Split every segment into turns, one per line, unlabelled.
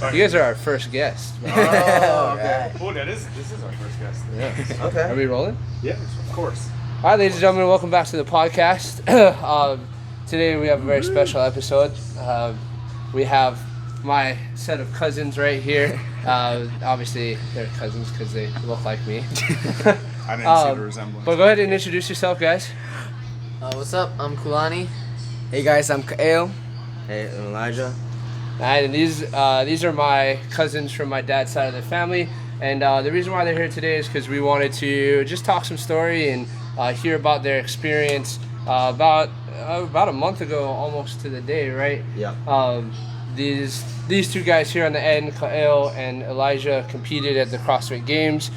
Okay.
You guys are our first guest.
Oh, okay.
Oh, this is our first guest.
Yeah.
Okay.
Are we rolling?
Yeah, of course.
All right, ladies and gentlemen, welcome back to the podcast. Today we have a very special episode. We have my set of cousins right here. Obviously, they're cousins because they look like me.
I didn't see the resemblance.
But go ahead and introduce yourself, guys.
What's up? I'm Kulani.
Hey guys, I'm Kael. Hey, I'm Elijah.
All right, and these are my cousins from my dad's side of the family. And the reason why they're here today is because we wanted to just talk some story and hear about their experience about a month ago, almost to the day, right?
Yeah.
These two guys here on the end, Kael and Elijah, competed at the CrossFit Games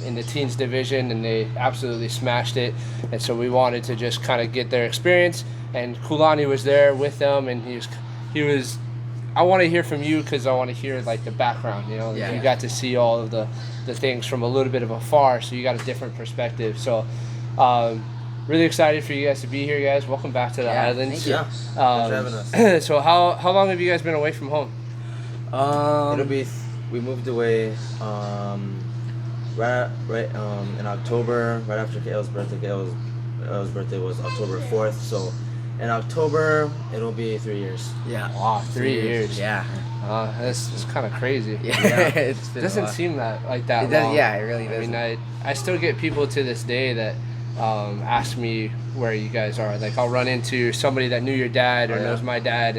in the teens division, and they absolutely smashed it. And so we wanted to just kind of get their experience. And Kulani was there with them, and he was. I want to hear from you because I want to hear like the background. You know, you got to see all of the things from a little bit of afar, so you got a different perspective. So. Really excited for you guys to be here, guys. Welcome back to the islands.
Thank you. Thanks for having us.
So how long have you guys been away from home?
We moved away right in October, right after Kael's birthday. Kael's birthday was October 4th, so in October it'll be 3 years.
Yeah.
Wow, 3 years.
Yeah.
That's kind of crazy.
Yeah.
It doesn't seem like that long.
Yeah, it really does.
I mean, I still get people to this day that ask me where you guys are. Like, I'll run into somebody that knew your dad or knows my dad,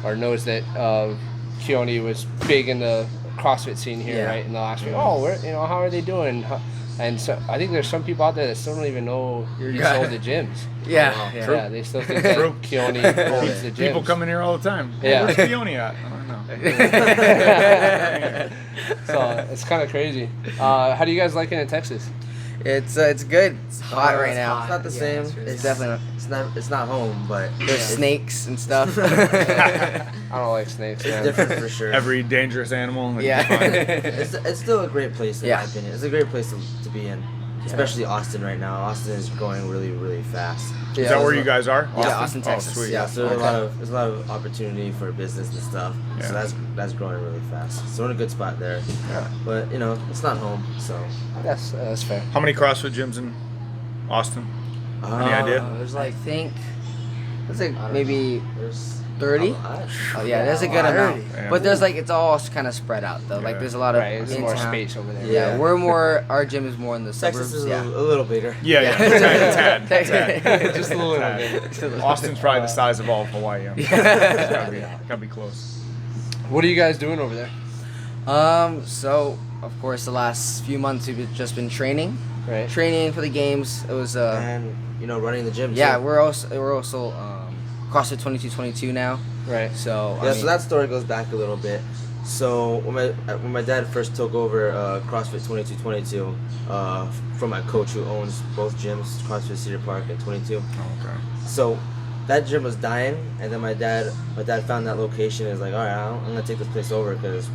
or knows that Keone was big in the CrossFit scene here, right? And they'll ask me, how are they doing? And so I think there's some people out there that still don't even know he sold the gyms.
Yeah.
Yeah, they still think that Keone owns the gyms.
People come in here all the time.
Yeah.
Where's Keone at? I don't know.
So it's kind of crazy. How do you guys like it in Texas?
It's good. It's hot right now.
It's not the same.
It's definitely
It's not home, but
there's snakes and stuff.
I don't like snakes,
it's
man.
different for sure.
Every dangerous animal.
Yeah.
It's still a great place in my opinion. It's a great place to be in, especially Austin right now. Austin is growing really, really fast.
Is that where you guys are?
Yeah, Austin, Texas.
Oh, sweet.
Yeah, so there's a lot of opportunity for business and stuff.
Yeah.
So that's growing really fast. So we're in a good spot there.
Yeah.
But it's not home, so.
That's fair.
How many CrossFit gyms in Austin? Any idea?
There's like, maybe
There's
30. Oh yeah, there's a good amount.
Yeah.
But there's like, it's all kind of spread out though. Like there's a lot of
There's more space over there.
Yeah, our gym is more in the
Texas
suburbs.
is a little bigger.
Yeah. Tad.
Just a little bit.
Austin's probably the size of all of Hawaii. It's gotta be close.
What are you guys doing over there?
So of course the last few months we've just been training.
Right.
Training for the games. It was
And running the gym.
yeah,
too.
we're also CrossFit 2222 now.
Right.
So
So that story goes back a little bit. So when my dad first took over CrossFit 2222 from my coach who owns both gyms, CrossFit Cedar Park and 22.
Oh, okay.
So that gym was dying, and then my dad found that location and was like, all right, I'm gonna take this place over because.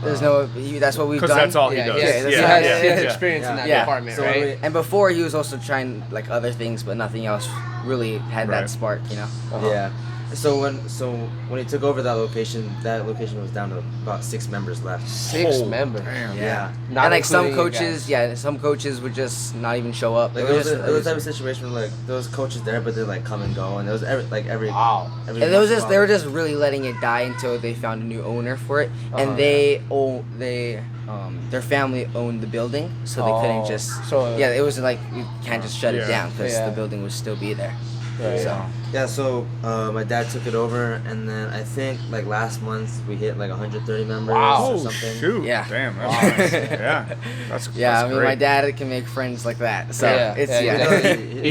there's that's what we've done.
Because that's all he
Yeah,
does.
he has experience in that
Yeah.
department,
So
right?
And before he was also trying like other things, but nothing else really had
Right.
that spark, you know.
Yeah. So when he took over that location was down to about 6 members left.
6 members.
Damn.
Yeah.
Not
And like some
including
coaches, some coaches would just not even show up.
Like
It
it
was
was
just
a type of situation where like there was coaches there, but they like come and go, and there was every
Wow.
every
and they were
while.
just really letting it die until they found a new owner for it, and their family owned the building, so they couldn't just. It was like you can't just shut it down because the building would still be there.
Right.
So my dad took it over, and then I think like last month we hit like 130 members
Wow.
or
Oh,
something.
shoot.
Yeah.
Damn. That's nice. Yeah. That's
I mean,
great.
my dad can make friends like that. So it's
He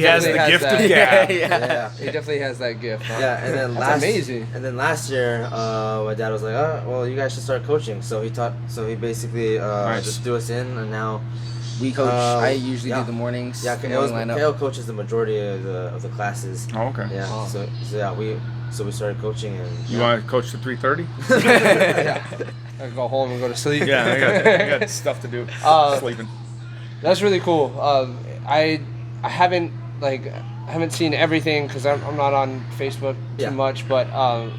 has the gift of gab.
Yeah.
He definitely has that gift. Huh?
Yeah, and then
That's amazing.
And then last year, my dad was like, "Oh, well, you guys should start coaching." So he basically just threw us in, and now
we coach. I usually do the mornings.
Yeah,
morning lineup.
Kael coaches the majority of the classes.
Oh, okay.
Yeah.
Oh.
So we started coaching, and
You want to coach to 3:30?
I go home and go to sleep.
Yeah, I got stuff to do. Sleeping.
That's really cool. I haven't seen everything because I'm not on Facebook too much, but I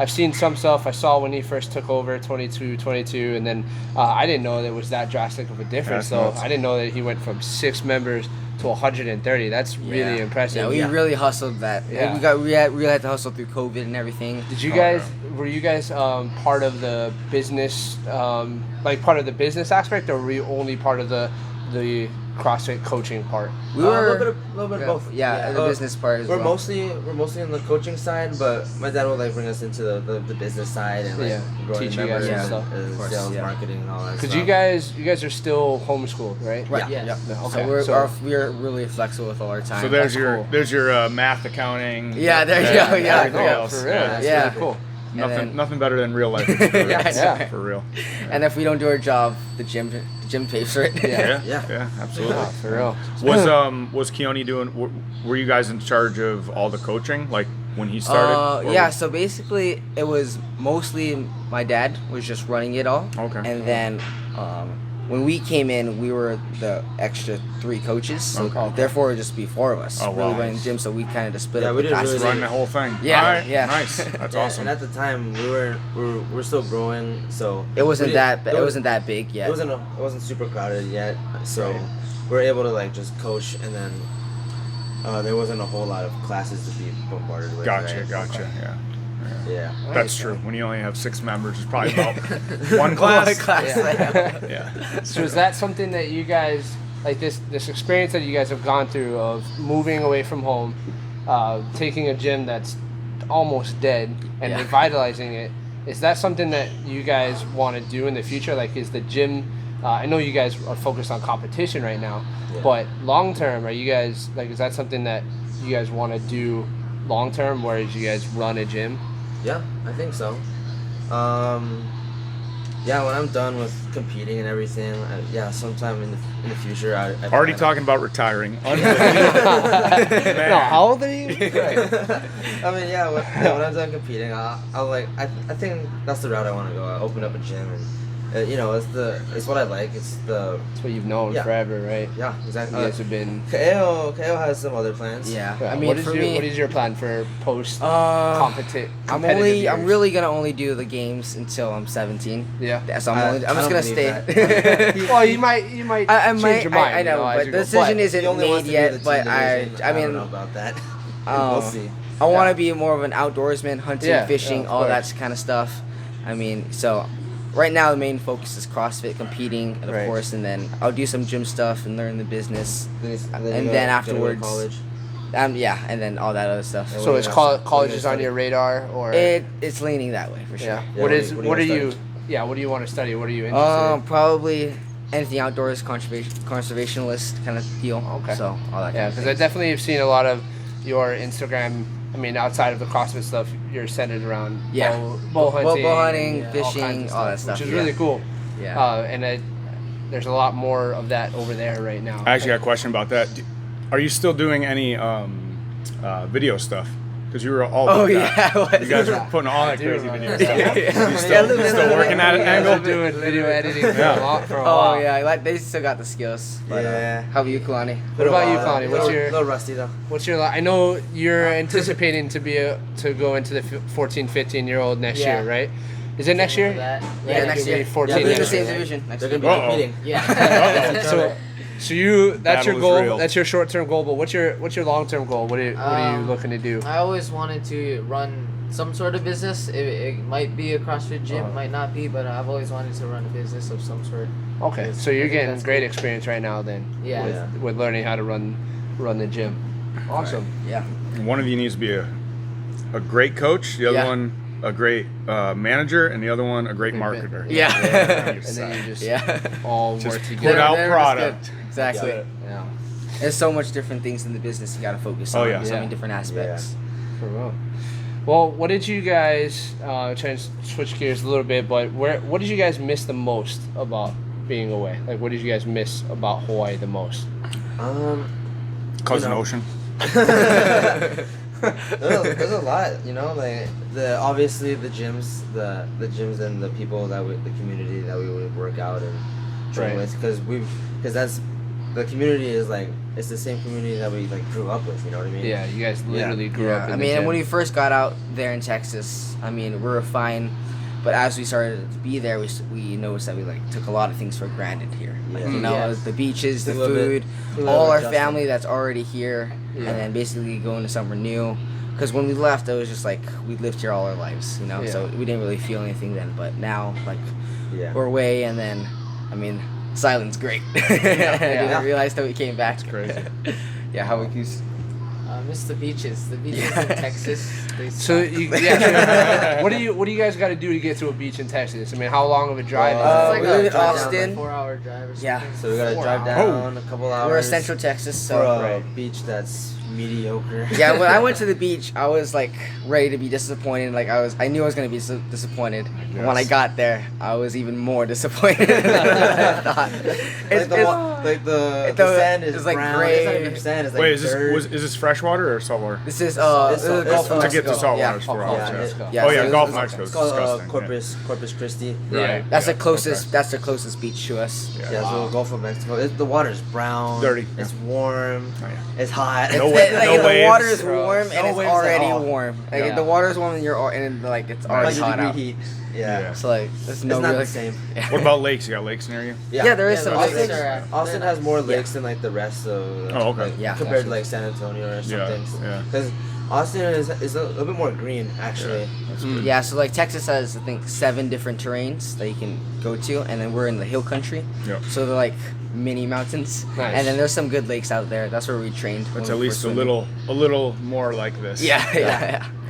I've seen some stuff. I saw when he first took over 22, and then I didn't know that it was that drastic of a difference. So I didn't know that he went from 6 members to 130. That's really impressive.
Yeah, we really hustled that.
Yeah.
We really had to hustle through COVID and everything.
Did you guys were you guys part of the business like part of the business aspect, or were you only part of the CrossFit coaching part?
We were a little bit of both.
Yeah, the business part as well.
We're mostly on the coaching side, but my dad would like bring us into the business side and like growing
teach you guys
members
stuff.
and sales, marketing, and all that.
Because
stuff.
you guys are still homeschooled, right?
Right.
Yeah.
Okay.
So we're really flexible with all our time.
So there's your math, accounting.
Yeah, there you go. Yeah,
no, for real. That's really cool.
Nothing better than real life experience.
Yeah.
For real.
And if we don't do our job, the gym pays for it.
Yeah, absolutely.
Yeah, for real.
Was Keone doing? Were you guys in charge of all the coaching, like when he started?
Yeah. So basically, it was mostly my dad was just running it all.
Okay.
And then when we came in, we were the extra 3 coaches. So therefore, it would just be 4 of us really running the gym. So we kind of just split up.
We
the
didn't
classes.
really
run the whole thing.
Yeah,
all right,
yeah.
Nice. That's awesome.
And at the time, we're still growing, so
it wasn't that big yet.
It wasn't super crowded yet, so we were able to like just coach, and then there wasn't a whole lot of classes to be bombarded with.
Gotcha.
Right? Yeah.
That's true. When you only have 6 members, it's probably about one class. Yeah.
So is that something that you guys like this experience that you guys have gone through of moving away from home, taking a gym that's almost dead and revitalizing it? Is that something that you guys want to do in the future? Like, is the gym? I know you guys are focused on competition right now, but long term, are you guys like? Is that something that you guys want to do long term? Whereas you guys run a gym?
Yeah, I think so. When I'm done with competing and everything, sometime in the future, I
Already talking about retiring.
No, how old are you?
I mean, when I'm done competing, I think that's the route I want to go. I open up a gym, and it's what I like. It's
what you've known forever, right?
Yeah, exactly.
You guys have been.
KO has some other plans.
Yeah. I mean,
what is your plan for post competitive?
I'm really gonna only do the games until I'm 17.
Yeah.
So I'm just gonna stay.
Well, you might change your mind.
I know, but the decision isn't made yet. But I
don't know about that. We'll see.
I want to be more of an outdoorsman, hunting, fishing, all
course.
that kind of stuff. I mean, so right now the main focus is CrossFit, competing, and of course, and then I'll do some gym stuff and learn the business, and then afterwards,
college.
and then all that other stuff.
So is college is on your radar, or
it's leaning that way for sure.
Yeah. What do you want to study? What are you interested in?
Probably anything outdoors, conservationalist kind of deal.
Okay.
So all that.
Yeah, because I definitely have seen a lot of your Instagram. I mean, outside of the CrossFit stuff, you're centered around bow hunting,
fishing, all that stuff,
which is really cool.
Yeah.
And there's a lot more of that over there right now.
I actually got a question about that. Are you still doing any video stuff? Because you were all about that. You guys were putting all that crazy video stuff. You still working at it, Angle?
I've been doing video editing for a while.
Oh yeah, they still got the skills. But, how about you, Kalani?
What about you, Kalani?
What's your little rusty though?
I know you're anticipating to go into the 14, 15-year-old next year, right? Is it next year?
Yeah, next year.
14
they're in the
next
same
year.
division.
They're gonna be competing.
Yeah.
So that's your goal.
Real.
That's your short-term goal. But what's your long-term goal? What are you looking to do?
I always wanted to run some sort of business. It might be a CrossFit gym, it might not be, but I've always wanted to run a business of some sort.
Okay, so you're getting great experience right now then.
Yeah.
With learning how to run the gym. Awesome.
Yeah.
One of you needs to be a great coach. The other one a great manager, and the other one a great marketer.
Yeah.
And then you just all work together.
Put out product.
Exactly.
Yeah.
There's so much different things in the business you got to focus on. So many different aspects.
For real. Well, what did you guys trying to switch gears a little bit? But what did you guys miss the most about being away? Like, what did you guys miss about Hawaii the most?
Cousin Ocean.
There's a lot, like obviously the gyms and the people the community that we would work out and train with, because that's the community is like it's the same community that we like grew up with. You know what I mean?
Yeah, you guys literally grew up in
I
the
mean,
gym.
and when we first got out there in Texas, I mean, we were fine. But as we started to be there, we noticed that we like took a lot of things for granted here. Like, you know, the beaches, the food, all our family that's already here, and then basically going to somewhere new. Because when we left, it was just like we lived here all our lives, you know. So we didn't really feel anything then. But now, like, we're away, and then, I mean, silence great. I didn't realize that we came back.
It's crazy.
How we used.
Miss the beaches. The beaches in Texas.
So what do you guys got to do to get to a beach in Texas? I mean, how long of a drive is
It's
it?
like
we live in
a
Austin.
4-hour drive or something.
Yeah.
So we gotta drive down a couple hours.
We're in Central Texas,
for
so.
a beach that's mediocre.
Yeah, when I went to the beach, I was like ready to be disappointed. Like I knew I was gonna be so disappointed. And when I got there, I was even more disappointed than I thought.
The sand is
like
brown.
gray.
It's not even sand. It's like
Wait, is
dirt.
this freshwater or saltwater?
This is
It's
Gulf
To
of
get to
Mexico.
saltwater
Yeah.
4 hours.
Yeah,
Oh yeah,
so
Gulf of
it's-
Mexico is
It's called
disgusting.
Corpus Christi.
Right.
That's the
Yeah,
closest.
okay.
That's the closest beach to us.
Yeah, so Gulf of Mexico. The water's brown.
Dirty.
It's warm.
Oh, yeah.
It's hot.
No
It's
way-
like,
no
the
waves.
water is
Bro.
warm
No
and it's
waves at
already
all.
warm. Like
Yeah.
the water is warm and and like it's already
100
hot
degree
out.
heat. Yeah.
So like there's no
It's not
really.
the same.
What about lakes? You got lakes near you?
Yeah, there is
Yeah,
some
the lakes
lakes.
are-
Austin has more lakes than like the rest of.
Oh, okay.
Like,
Yeah.
Compared to like San Antonio or
Yeah,
something.
yeah.
Because Austin is a little bit more green actually.
That's good.
Yeah, so like Texas has I think 7 different terrains that you can go to, and then we're in the hill country.
Yep.
So they're like mini mountains,
Nice.
and then there's some good lakes out there. That's where we trained. when
It's
we
at
were
least a
swimming.
little more like this.
Yeah.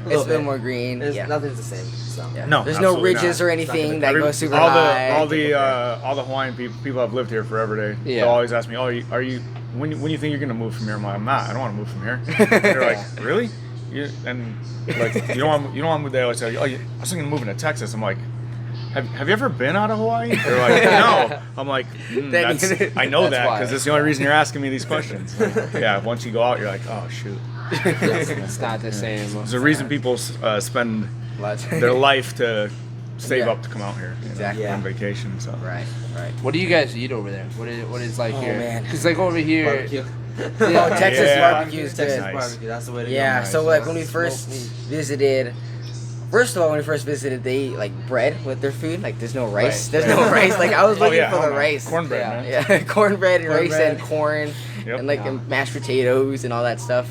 It's a
little
little
bit.
more green.
It's
Yeah.
Nothing's the same. So.
Yeah.
No,
There's no
absolutely
ridges
not.
or
It's not
anything
gonna-
that go super
all
high.
all the Hawaiian people have lived here forever. They
Yeah.
always ask me, "Oh, are you when you think you're gonna move from here?" I'm like, "I'm not. I don't want to move from here." They're like, "Really?" And like you don't want to move. They always say, "Oh, I was thinking of moving to Texas." I'm like, Have you ever been out of Hawaii? They're like, no. I'm like, I know
That's
that
why.
because it's the only reason you're asking me these questions. Yeah, once you go out, you're like, oh shoot.
It's not the same.
There's a reason people spend their life to save
Yeah.
up to come out here.
Exactly.
On vacation. So.
Right.
What do you guys eat over there? What is like here?
man.
Because like over here,
Barbecue.
Oh, Texas
Yeah.
barbecue is
Texas
good.
Nice.
barbecue. That's the way to go.
Yeah,
Nice.
so like when we first visited, first of all, when we first visited, they eat like bread with their food. Like there's no rice.
Right.
There's no rice. Like I was
Oh
looking
yeah,
for the
hell no.
rice.
Cornbread,
Yeah.
man.
Yeah, cornbread and rice
Cornbread.
and corn
Yep.
and like and mashed potatoes and all that stuff.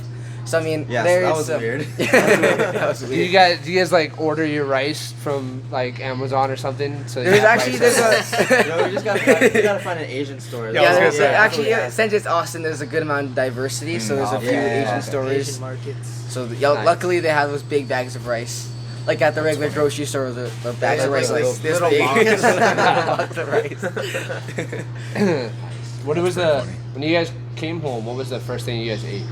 So I mean,
Yeah, so
there's
that was
some-
weird.
that was
do
weird.
you guys like order your rice from like Amazon or something? So you
There's
have
actually
rice
there's a
We gotta find an Asian store.
Yeah, I was
yeah,
gonna
there's
say.
actually since it's Austin, there's a good amount of diversity. So there's a few
yeah.
Asian stores.
Asian markets.
So
Nice.
luckily they have those big bags of rice. Like at the regular grocery store, the bags of
like
rice are like
little-
this
little
big.
boxes.
Lots of rice.
What was
pretty
the
funny.
when you guys came home? What was the first thing you guys ate?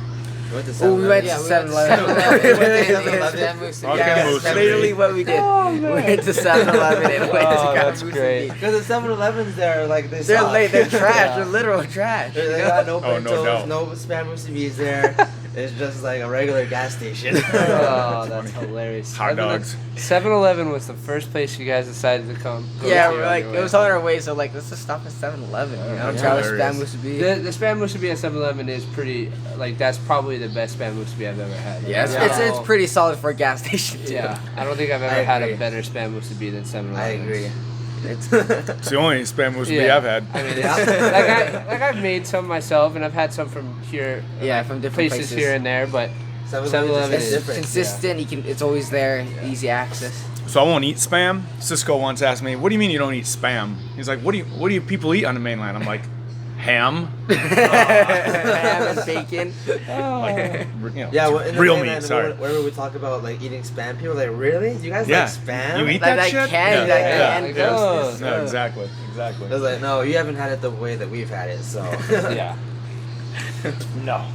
We went to
Oh, we went to
Yeah, we went to
7-Eleven.
7-Eleven.
Okay,
Yeah,
Moose
that's
and
literally
meat.
what we did. We went to 7-Eleven and went to
Oh,
grab
that's
Moose and
great.
meat.
Because the 7-Elevens there, like they
They're
suck.
late. They're trash.
Yeah.
They're literal trash.
They
you know?
got no
Oh, no
bentos,
doubt.
no spam musibis there. It's just like a regular gas station.
Oh, that's hilarious.
Hot dogs.
7-Eleven was the first place you guys decided to come. go
Yeah,
to
we're
on
like
your
it
way.
was on our way, so like let's just stop at 7-Eleven. You know,
That's
try the
hilarious.
spam musubi.
The spam musubi at 7-Eleven is pretty, like, that's probably the best spam musubi I've ever had.
Yeah, it's,
Yeah.
it's pretty solid for a gas station too.
Yeah, I don't think I've ever
I
had a
agree.
better spam musubi than 7-Eleven.
I agree.
It's,
It's the only spam musubi
Yeah.
I've had.
I mean,
Yeah.
like I've made some myself, and I've had some from here,
yeah, from different
places
places.
here and there, but
7-Eleven
is
is different.
Consistent. You can. It's always there. Easy access.
So I won't eat spam. Cisco once asked me, "What do you mean you don't eat spam?" He's like, "What do you people eat on the mainland?" I'm like, "Ham."
Ham and bacon.
Like,
Yeah, well, in the
real
mainland,
meat. Sorry.
Whenever we talk about like eating spam, people are like, really? You guys
Yeah.
like spam?
You eat
Like
that
that
shit?
can,
yeah.
that
yeah.
can.
Yeah.
goes.
No, exactly.
I was like, no, you haven't had it the way that we've had it, so.
yeah. No.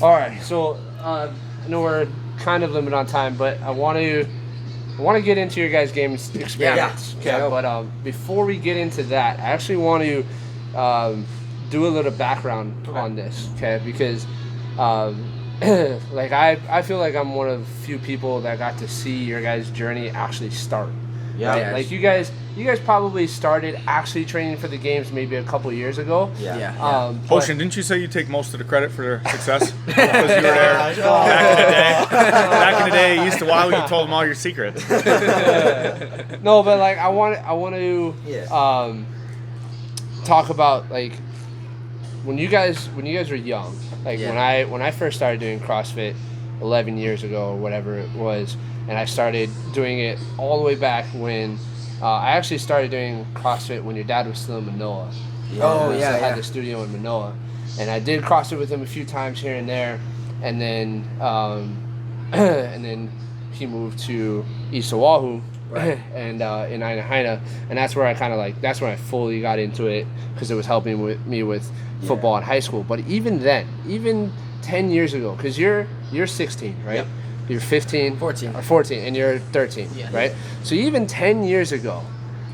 All right, so I know we're kind of limited on time, but I want to get into your guys' game experience.
Yeah.
Okay, but before we get into that, I actually want to do a little background on this. Okay, because like I feel like I'm one of the few people that got to see your guys' journey actually start.
Yeah.
Right?
Yeah.
Like you guys probably started actually training for the games maybe a couple years ago.
Yeah.
But-
Ocean, didn't you say you take most of the credit for their success? Because you were there back in the day. Back in the day, you used to wow, you told them all your secrets.
No, but like I want to talk about like when you guys were young, like when I first started doing CrossFit 11 years ago or whatever it was, and I started doing it all the way back when I actually started doing CrossFit when your dad was still in Manoa.
Oh,
I
yeah,
had
yeah.
the studio in Manoa, and I did CrossFit with him a few times here and there, and then and then he moved to East Oahu.
Right.
And in Ainahaina, and that's where I kind of like that's when I fully got into it because it was helping me with football in high school. But even then, even 10 years ago, because you're 16, right?
Yep.
You're 15,
14.
or 14, and you're 13,
Yeah.
right? So even 10 years ago,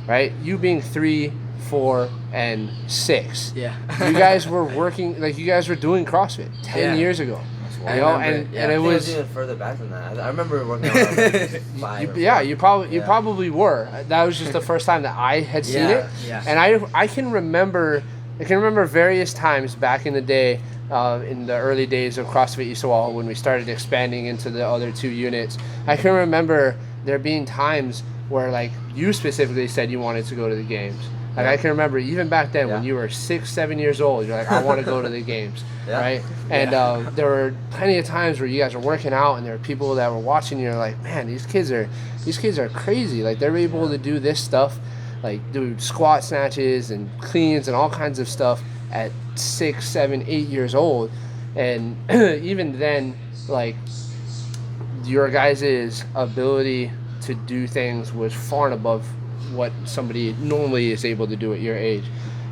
right? You being 3, 4, and 6,
Yeah.
you guys were working like you guys were doing CrossFit 10
Yeah.
years ago.
I
You know,
remember
and
it,
and
I
it
think
was.
even further back than that. I remember working out like 5 or
Yeah,
4.
you probably
Yeah.
were. That was just the first time that I had seen
Yeah,
it,
yeah.
and I can remember various times back in the day, in the early days of CrossFit East Oahu when we started expanding into the other 2 units. I can remember there being times where like you specifically said you wanted to go to the games. Like I can remember even back then when
Yeah.
you were 6, 7 years old, you're like, I want to go to the games,
Yeah.
right? And there were plenty of times where you guys were working out, and there were people that were watching. You're like, man, these kids are crazy. Like they're able to do this stuff, like do squat snatches and cleans and all kinds of stuff at 6, 7, 8 years old, and even then, like your guys' ability to do things was far and above what somebody normally is able to do at your age.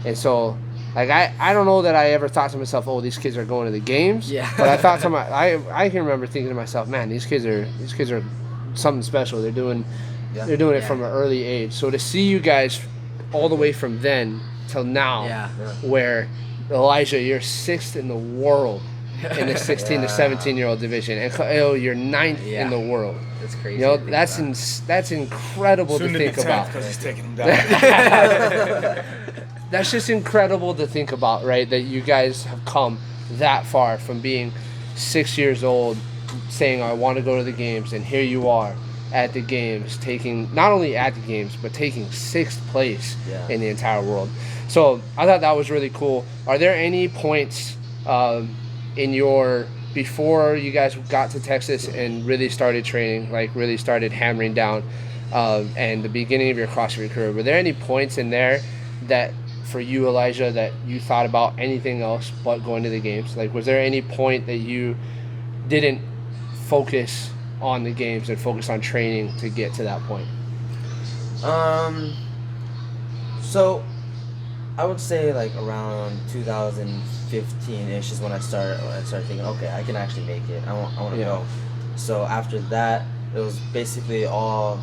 And so like I don't know that I ever thought to myself, oh, these kids are going to the games.
Yeah.
But I thought to I can remember thinking to myself, man, these kids are something special. They're doing it from an early age. So to see you guys all the way from then till now,
Yeah.
where Elijah, you're 6th in the world in the 16 to 17-year-old division, and Ka'il, you're 9th in the world.
That's crazy.
You know,
to think
that's incredible
Soon
to
to be
think
10th
about.
because he's taking him down.
That's just incredible to think about, right? That you guys have come that far from being 6 years old, saying, I want to go to the games, and here you are at the games, taking, not only at the games, but taking 6th place in the entire world. So I thought that was really cool. Are there any points in your, before you guys got to Texas and really started training, like really started hammering down, and the beginning of your CrossFit career, were there any points in there that, for you, Elijah, that you thought about anything else but going to the games? Like, was there any point that you didn't focus on the games and focus on training to get to that point?
So I would say like around 2015-ish is when I started thinking, okay, I can actually make it. I want to go. So after that, it was basically all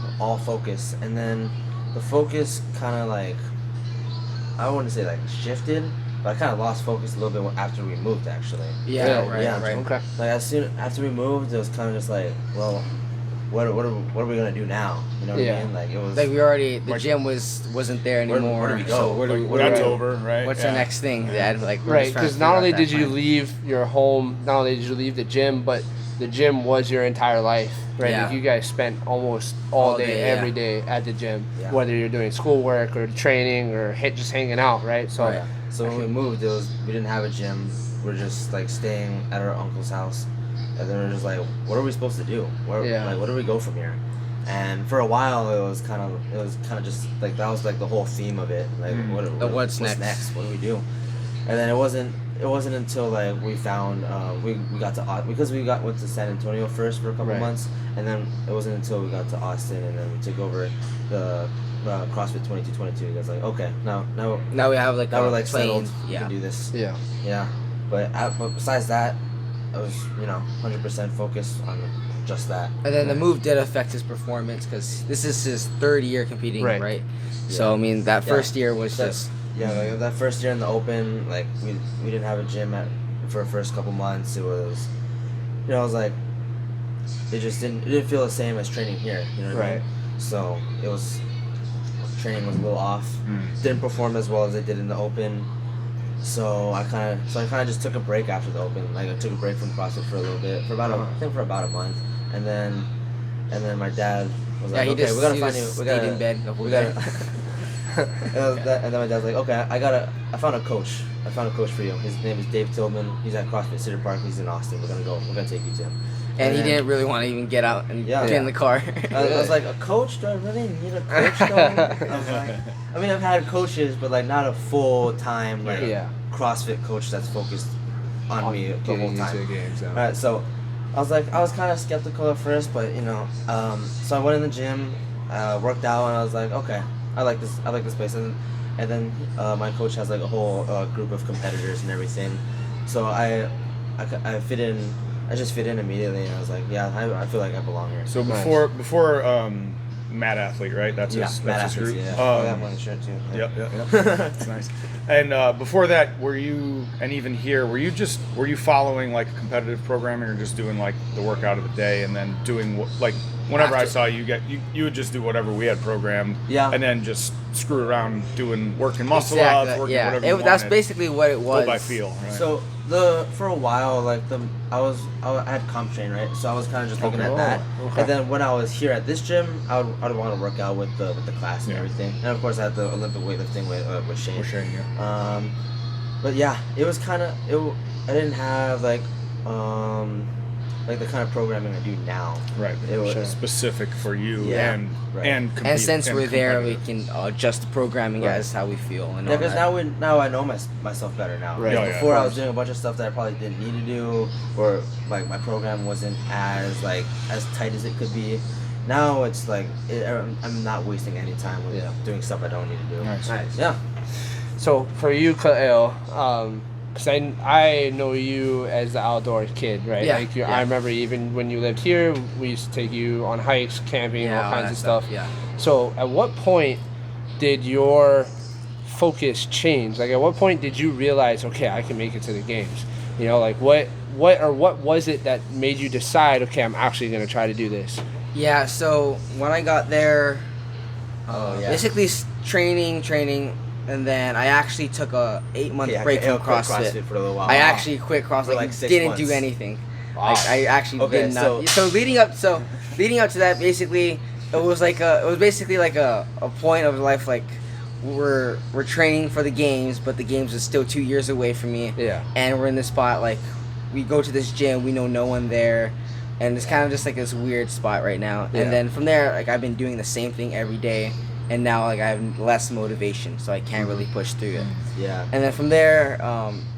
focus, and then the focus kind of like, I wouldn't say like shifted, but I kind of lost focus a little bit after we moved, actually.
Yeah, right.
Okay.
Like as soon after we moved, it was kind of just like, well, what are we gonna do now? You know what I mean? Like it was
Like we already, the gym wasn't there anymore.
where do we go?
So where do we,
That's over, right?
what's the next thing, Dad? Like we're
Right,
just trying to
because not
figure
only
out
did
that
you
plan.
leave your home, not only did you leave the gym, but the gym was your entire life, right?
Yeah.
Like you guys spent almost all
All
day,
day,
every day at the gym,
Yeah.
whether you're doing schoolwork or training or just hanging out, right? So,
Right. So when we moved, we didn't have a gym. We're just like staying at our uncle's house, and then we're just like, what are we supposed to do? Where do we go from here? And for a while, it was kind of just like that was like the whole theme of it. Like
what's next?
What do we do? And then it wasn't until like we found we got to because we went to San Antonio first for a couple months, and then it wasn't until we got to Austin, and then we took over the CrossFit 2222. That's like, okay, now
we have like
we're
a
like
plane.
settled. We can do this.
yeah.
But besides that, I was 100% focused on just that.
And then the move did affect his performance because this is his 3rd year competing, right? So I mean, that first year was just
like that first year in the Open, like we didn't have a gym for the first couple months. It was, I was like, it didn't feel the same as training here. You know what I mean? So it was training was a little off. Didn't perform as well as I did in the open. So I kind of just took a break after the open. Like I took a break from CrossFit for a little bit, for about a month, and then my dad was like, okay, we gotta find you. We gotta
in bed.
and then my dad's like, okay, I found a coach. I found a coach for you. His name is Dave Tillman. He's at CrossFit Cedar Park. He's in Austin. We're gonna take you to him.
And he didn't really want to even get out and get in the car.
I was like, a coach? Do I really need a coach though? I was like, I mean, I've had coaches, but like not a full-time CrossFit coach that's focused on me the whole time.
Games,
All right, so I was kind of skeptical at first, but so I went in the gym, worked out, and I was like, okay, I like this place, and then my coach has like a whole group of competitors and everything, so I fit in. I just fit in immediately, and I was like, yeah, I feel like I belong here.
So before Mad Athlete, right? That's his group.
Yeah. I got one shirt too.
Yep. That's nice. And before that, were you following like competitive programming, or just doing like the workout of the day, and then doing like whenever I saw you you would just do whatever we had programmed, and then just screw around working muscle ups, working whatever you
that's
wanted.
Basically what it was.
Go by feel, right?
So for a while, like I had comp train, right? So I was kind of just looking at that, and then when I was here at this gym, I'd want to work out with the class and everything, and of course I had the Olympic weightlifting with Shane. But yeah, it was kind of I didn't have like the kind of programming I do now.
Right. It was specific for you and
since we're there, we can adjust the programming as how we feel. And
because now I know myself better now.
Right.
Before I was doing a bunch of stuff that I probably didn't need to do, or like my program wasn't as tight as it could be. Now it's like I'm not wasting any time with doing stuff I don't need to do.
Nice.
Yeah.
So for you, Ka'il, because I know you as the outdoor kid, right?
Yeah.
Like I remember even when you lived here, we used to take you on hikes, camping, all kinds of stuff.
Yeah.
So at what point did your focus change? Like at what point did you realize, okay, I can make it to the games? Like what was it that made you decide, okay, I'm actually going to try to do this?
Yeah, so when I got there, basically training, and then I actually took a 8-month break from CrossFit.
For a little while.
I actually quit CrossFit,
like 6
didn't
months.
do anything.
Wow.
Like I actually did not. So leading up to that, basically, it was basically like a point of life, like we're training for the games, but the games are still 2 years away from me.
Yeah.
And we're in this spot, like we go to this gym, we know no one there, and it's kind of just like this weird spot right now.
Yeah.
And then from there, like I've been doing the same thing every day. And now, like, I have less motivation, so I can't really push through it.
Yeah.
And then from there,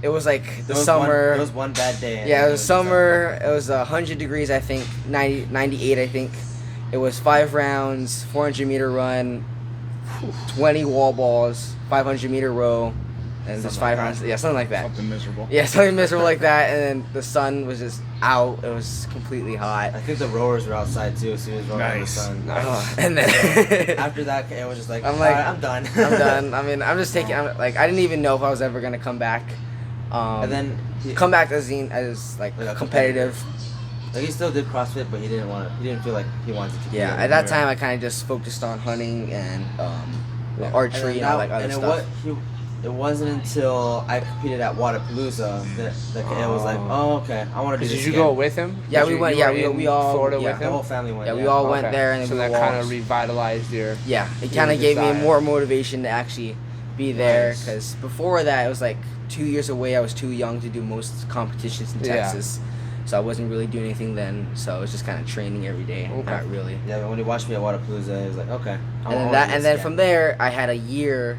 it was like the summer.
It was one bad day.
Yeah, it was summer. It was 100 degrees, I think, 98, I think. It was 5 rounds, 400-meter run, 20 wall balls, 500-meter row, and just 5 rounds. Yeah, something like that.
Something miserable.
Yeah, something miserable like that. And then the sun was just out. It was completely hot.
I think the rowers were outside too as soon as rolling in the sun.
And then
after that, it was just like,
I'm like,
all right, I'm done.
I'm done. I mean, I'm just taking. I didn't even know if I was ever gonna come back.
And then
come back as like competitive.
Like he still did CrossFit, but he didn't feel like he wanted to.
Yeah, at that time I kind of just focused on hunting and archery and all that other stuff.
It wasn't until I competed at Wadapalooza that it was like, oh, okay, I want to do this.
Did you
again.
go with him?
Yeah, we went. Yeah, we all.
Florida
yeah,
with
The
him.
whole family went.
Yeah, we all went there, and
so
we
that
walked.
kind of revitalized your.
Yeah, it kind of gave me
desire.
more motivation to actually be there,
Nice.
because before that it was like 2 years away. I was too young to do most competitions in Texas, so I wasn't really doing anything then. So I was just kind of training every day, not really.
Yeah, but when he watched me at Wadapalooza, he was like, okay.
And then from there I had a year.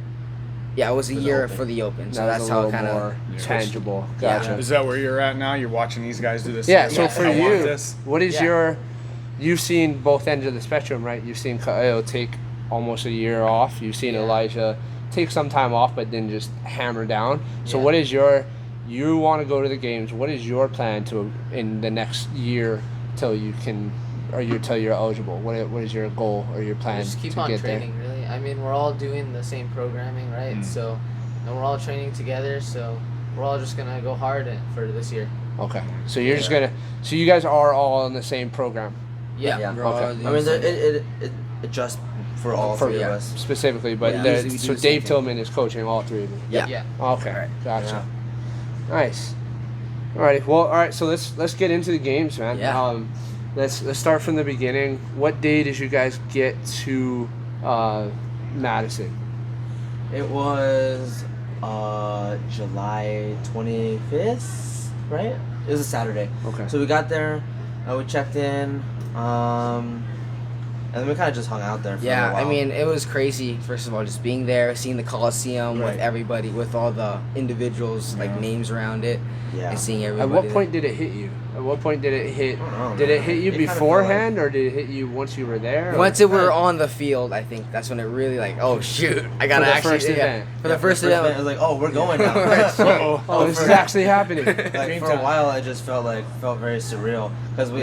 Yeah, it was a year for the Open, so that's how it kind of
tangible.
Yeah.
Gotcha.
Is that where you're at now? You're watching these guys do this?
Yeah. So for
I want
you,
this.
what is your? You've seen both ends of the spectrum, right? You've seen Ka'il take almost a year off. You've seen Elijah take some time off, but then just hammer down. So what is your? You want to go to the games. What is your plan in the next year till you can, or till you're eligible? What is your goal or your plan?
Just keep
to
on
get
training,
there?
really. I mean, we're all doing the same programming, right?
Mm.
So, and we're all training together. So, we're all just gonna go hard for this year.
Okay. So so you guys are all in the same program.
Yeah.
Yeah.
We're all
Okay.
doing
I mean,
the same.
just for all three of us.
specifically, but
Yeah.
the-
We do
so
the same
Dave
thing.
Tillman is coaching all three of you.
Yeah.
Yeah.
Okay,
Right.
gotcha. Nice. Alrighty. Well, all right. So let's get into the games, man.
Yeah.
Let's start from the beginning. What day did you guys get to Madison?
It was July 25th, right? It was a Saturday.
Okay.
So we got there, we checked in, and then we kind of just hung out there for a
Yeah,
while.
I mean, it was crazy. First of all, just being there, seeing the Coliseum
Right.
with everybody, with all the individuals, like names around it,
yeah.
and seeing everybody.
At what
there.
point did it hit you? At what point did it hit?
I don't know,
Did it
man.
hit you
It kinda felt
beforehand, or did it hit you once you were there? or-
Once we were on the field, I think that's when it really like, oh shoot, I gotta
For the
actually
first event.
for the first event.
it was like, oh, we're going now.
Uh-oh. Oh, this is actually happening.
Like
Dream
for a
time.
while, it just felt very surreal because we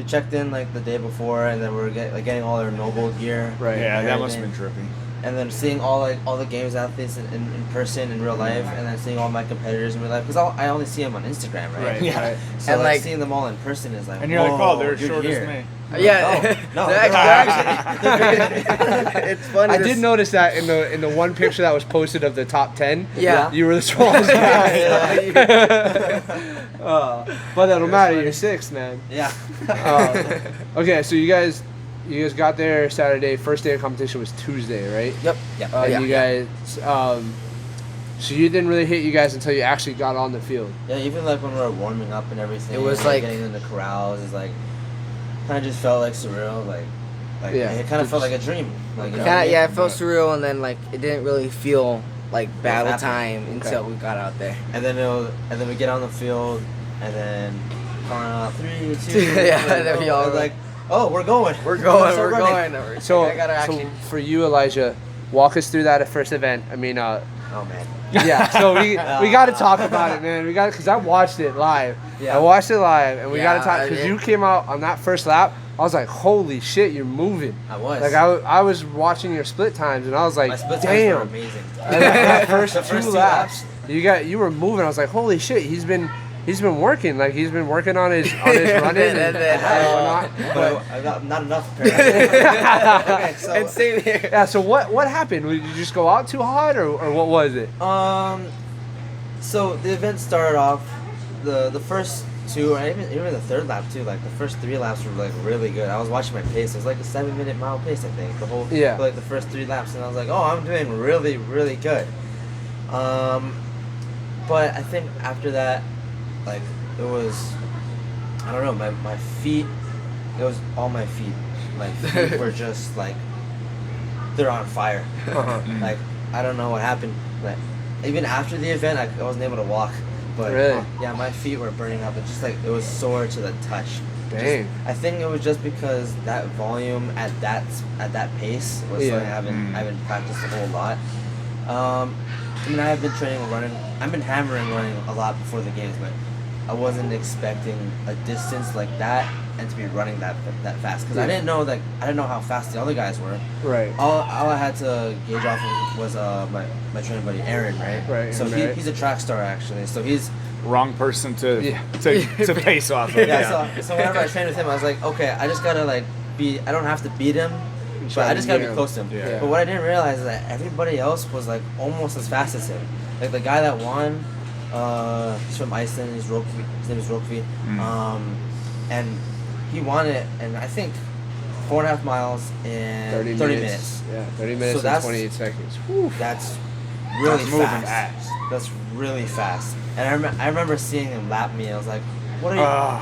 checked in like the day before, and then we were getting all our Noble gear.
Right.
Yeah,
and
that must have
everything.
been trippy.
And then seeing all the games athletes in person in real life, and then seeing all my competitors in real life, because I only see them on Instagram, right?
Right.
Yeah.
Right.
So
And,
like
like-
seeing them all in person is like,
And you're like,
whoa,
oh, they're
you're
short
here.
as me.
Yeah,
No,
they're
they're
actually it's funny.
I
to
did
s-
notice that in the one picture that was posted of the top 10.
Yeah.
You were the smallest guy.
Yeah.
But that don't matter. You're sixth, man.
Yeah.
Okay, so you guys got there Saturday. First day of competition was Tuesday, right?
Yep.
You guys. So you didn't really hit you guys until you actually got on the field.
Yeah, even like when we were warming up and everything,
It was like-
getting in the corrals is like, kind of just felt like surreal, like
Yeah.
it kind of felt like a dream. Like, you know what I
Kinda,
mean?
yeah, it felt surreal, and then like it didn't really feel like battle
happened.
time until we got out there.
And then we get on the field, and then calling out 3, 2.
Yeah, there we all
we're
go.
like, oh, we're going.
We're going,
Let's
we're
start running.
going.
So,
I gotta actually.
so for you, Elijah, walk us through that first event. I mean,
Oh man.
yeah. So we got to talk about it, man. We got because I watched it live.
Yeah.
I watched it live, and we got to
Yeah,
talk because
it-
you came out on that first lap. I was like, holy shit, you're moving.
I was.
Like I was watching your split times, and I was like,
My split times were
damn.
amazing.
That first
The
two
first two
laps, you were moving. I was like, holy shit, he's been working. Like he's been working on his running and whatnot.
But not enough apparently. Okay, so
And same here.
Yeah. So what happened? Did you just go out too hot, or what was it?
So the event started off the first two, or even the third lap too. Like the first 3 laps were like really good. I was watching my pace. It was like a 7-minute mile pace, I think.
Yeah.
For like the first 3 laps, and I was like, oh, I'm doing really, really good. But I think after that, like it was, I don't know, my feet. It was all my feet. My feet were just like they're on fire. Like I don't know what happened, but even after the event, I wasn't able to walk. But
Really?
yeah, my feet were burning up. It just like it was sore to the touch.
Dang.
I think it was just because that volume at that pace was
Yeah.
something I haven't practiced a whole lot. I mean, I have been training and running. I've been hammering running a lot before the games, but I wasn't expecting a distance like that and to be running that fast because I didn't know how fast the other guys were.
Right.
All I had to gauge off of was my training buddy Aaron, right?
Right,
So
right.
he's a track star actually. So he's
Wrong person to
Yeah.
to pace off of.
so whenever I trained with him, I was like, okay, I just gotta like be. I don't have to beat him, but I just gotta be close to him.
Yeah.
But what I didn't realize is that everybody else was like almost as fast as him. Like the guy that won, he's from Iceland. His name is Rokvi. And he won it, and I think 4.5 miles in 30 minutes.
Yeah, 30 minutes and
that's-
28 seconds. Whew.
That's really
That's moving
fast.
fast.
That's really fast. And I remember seeing him lap me. I was like, what are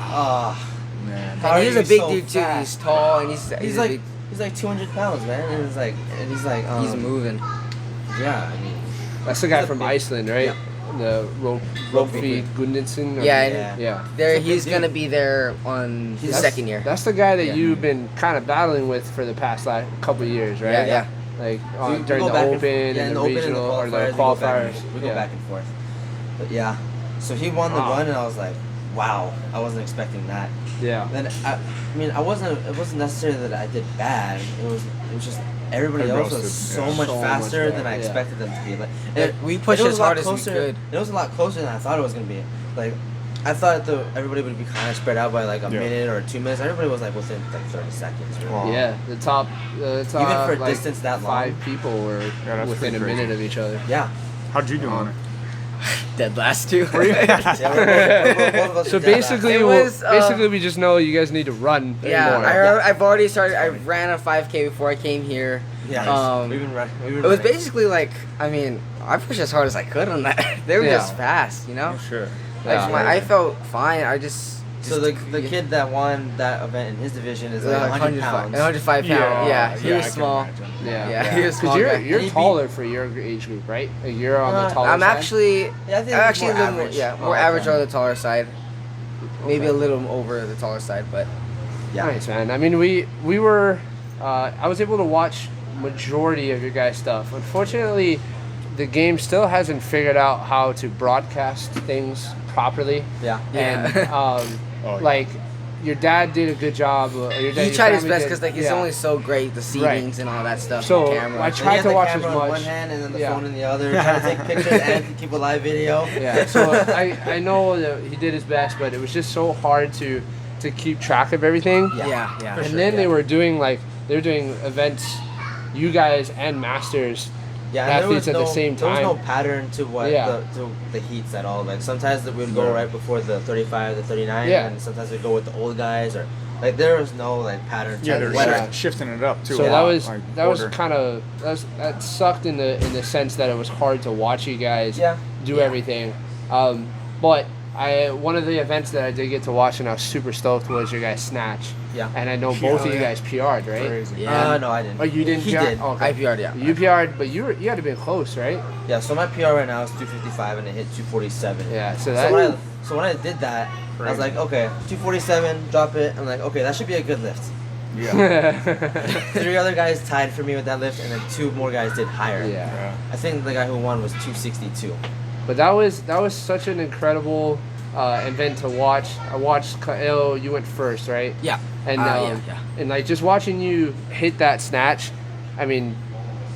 you?
Man.
How
And
are
he's
you
a big
so
dude too.
fast?
He's tall and he's
He's
a
like
big,
he's like 200 pounds, man. And he's like
he's moving.
yeah. I mean,
That's the guy
He's a
from
big-
Iceland, right?
Yeah.
The Rofi Gudnason.
Yeah,
and-
Yeah.
There,
He's a big
he's
dude.
gonna be there on his
That's-
second year.
That's the guy that
Yeah.
you've been kind of battling with for the past couple of years, right?
Yeah, yeah.
Like
we
during
go
the
back
Open
and,
and,
in
the
Open and
regional or the
we
qualifiers.
go
Yeah.
back and forth. But yeah, so he won the
Wow.
run, and I was like, wow, I wasn't expecting that.
Yeah.
Then I mean, it wasn't necessarily that I did bad. It was just everybody
Everybody
else
else
was
did,
so
yeah.
much
So much
faster than
better,
I
yeah.
expected them to be. Like,
Yeah, we pushed
it was
as
a lot
hard as we
closer-
could.
It was a lot closer than I thought it was gonna be. Like, I thought everybody would be kind of spread out by like a minute or 2 minutes. Everybody was like within like 30 seconds. Really.
Wow.
Yeah, the top
Even for
like,
distance that long.
5 people were
that's
within a
pretty
minute
crazy.
of each other.
Yeah.
How'd you do on it?
Dead last two.
Yeah, both of us
So
did that.
basically,
It was,
basically we just know you guys need to run
Yeah,
more.
I've already started. I ran a 5K before I came here.
Yeah. We've been running.
It was basically like, I mean, I pushed as hard as I could on that. They were just fast, you know.
Sure.
Like
Yeah.
I felt fine. I just
So the kid that won that event in his division is like 100 pounds.
105 pounds. Yeah, he was
I can
small.
imagine.
Yeah, he was small.
Because
guy.
you're
And he
taller for your age group, right? Like, you're on the taller
I'm
side.
actually,
Yeah, I think
I'm
it's
actually
more
a little
average.
more
Oh,
average
okay.
on the taller side. Maybe
Okay.
a little over the taller side, but
Yeah.
Nice, man. I mean, we were. I was able to watch majority of your guys' stuff. Unfortunately, the game still hasn't figured out how to broadcast things properly.
Yeah.
And
yeah.
like, your dad did a good job. Your dad,
he
your
tried his
family
best
did-
because like it's
yeah.
only so great the seedings and all that stuff.
So,
the camera.
I
And he
tried
had
to
the
watch
camera
as
in
much.
one hand and then the
Yeah.
phone in the other, trying to take pictures and keep a live video.
Yeah, so I know that he did his best, but it was just so hard to keep track of everything.
yeah.
For
And
sure,
then
yeah.
they were doing events, you guys and masters.
Yeah, and there
athletes
was
at the same
There was no
time.
pattern to what
Yeah.
to the heats at all. Like sometimes we would go
Yeah.
right before the 35, the 39,
Yeah.
and sometimes we'd go with the old guys or like there was no like pattern.
Yeah,
to
they're
what-
Yeah.
shifting it up too.
So
a
that
lot,
was
like,
that was
order.
kind of that sucked in the sense that it was hard to watch you guys
Yeah.
do
Yeah.
everything. But one of the events that I did get to watch and I was super stoked was your guys' snatch.
Yeah.
And I know both of you
yeah.
guys PR'd, right?
Crazy.
Yeah.
No, I didn't.
Oh, you didn't
He
PR?
did.
Oh, okay.
I PR'd, yeah.
You PR'd, but you had to be close, right?
Yeah. So my PR right now is 255 and it hit 247.
Yeah. So
So
that.
when I did that, I was
Crazy.
like, okay, 247, drop it. I'm like, okay, that should be a good lift.
Yeah.
3 other guys tied for me with that lift, and then 2 more guys did higher.
Yeah.
Yeah.
I think the guy who won was 262.
But that was such an incredible event to watch. I watched Kyle. You went first, right?
Yeah.
And
Yeah.
and like just watching you hit that snatch, I mean,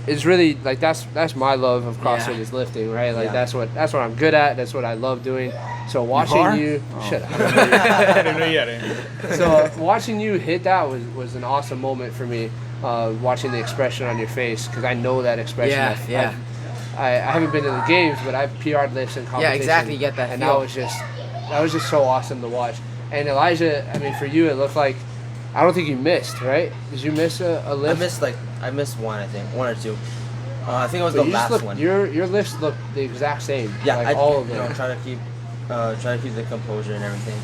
it's really like that's my love of CrossFit
Yeah.
is lifting, right? Like
Yeah.
that's what I'm good at. That's what I love doing. So watching
are?
you,
Oh.
shut up.
I didn't know yet.
So watching you hit that was an awesome moment for me. Watching the expression on your face because I know that expression.
Yeah, yeah.
I haven't been to the games, but I've PR'd lifts in competition.
Yeah, exactly. You get that
And
feel.
that was just so awesome to watch. And Elijah, I mean, for you, it looked like I don't think you missed, right? Did you miss a lift?
I missed one, I think, 1 or 2. I think it was
But
the
you just
last
looked,
one.
your lifts look the exact same.
Yeah,
like all of
you
them.
know, try to keep the composure and everything.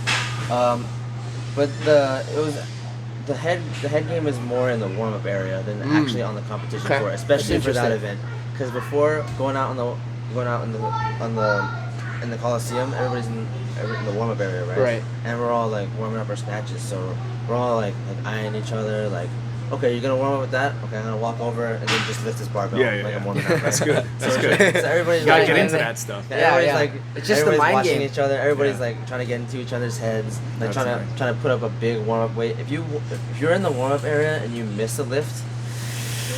But the head game is more in the warm up area than actually on the competition
Okay.
floor, especially
That's
for that
interesting.
event. Because before going out in the Coliseum, everybody's in the warm up area, right?
Right.
And we're all like warming up our snatches, so we're all like eyeing each other, like, okay, you're gonna warm up with that. Okay, I'm gonna walk over and then just lift this barbell.
Yeah, yeah,
like I'm
yeah.
warming up.
That's good. That's
So-
good.
So everybody's
You gotta
like,
get into
and-
that stuff.
yeah,
Yeah,
everybody's
yeah.
like,
It's just the
everybody's
mind
watching
game.
each other. Everybody's
Yeah.
like trying to get into each other's heads, like
That's
trying to put up a big warm up weight. If you're in the warm up area and you miss a lift,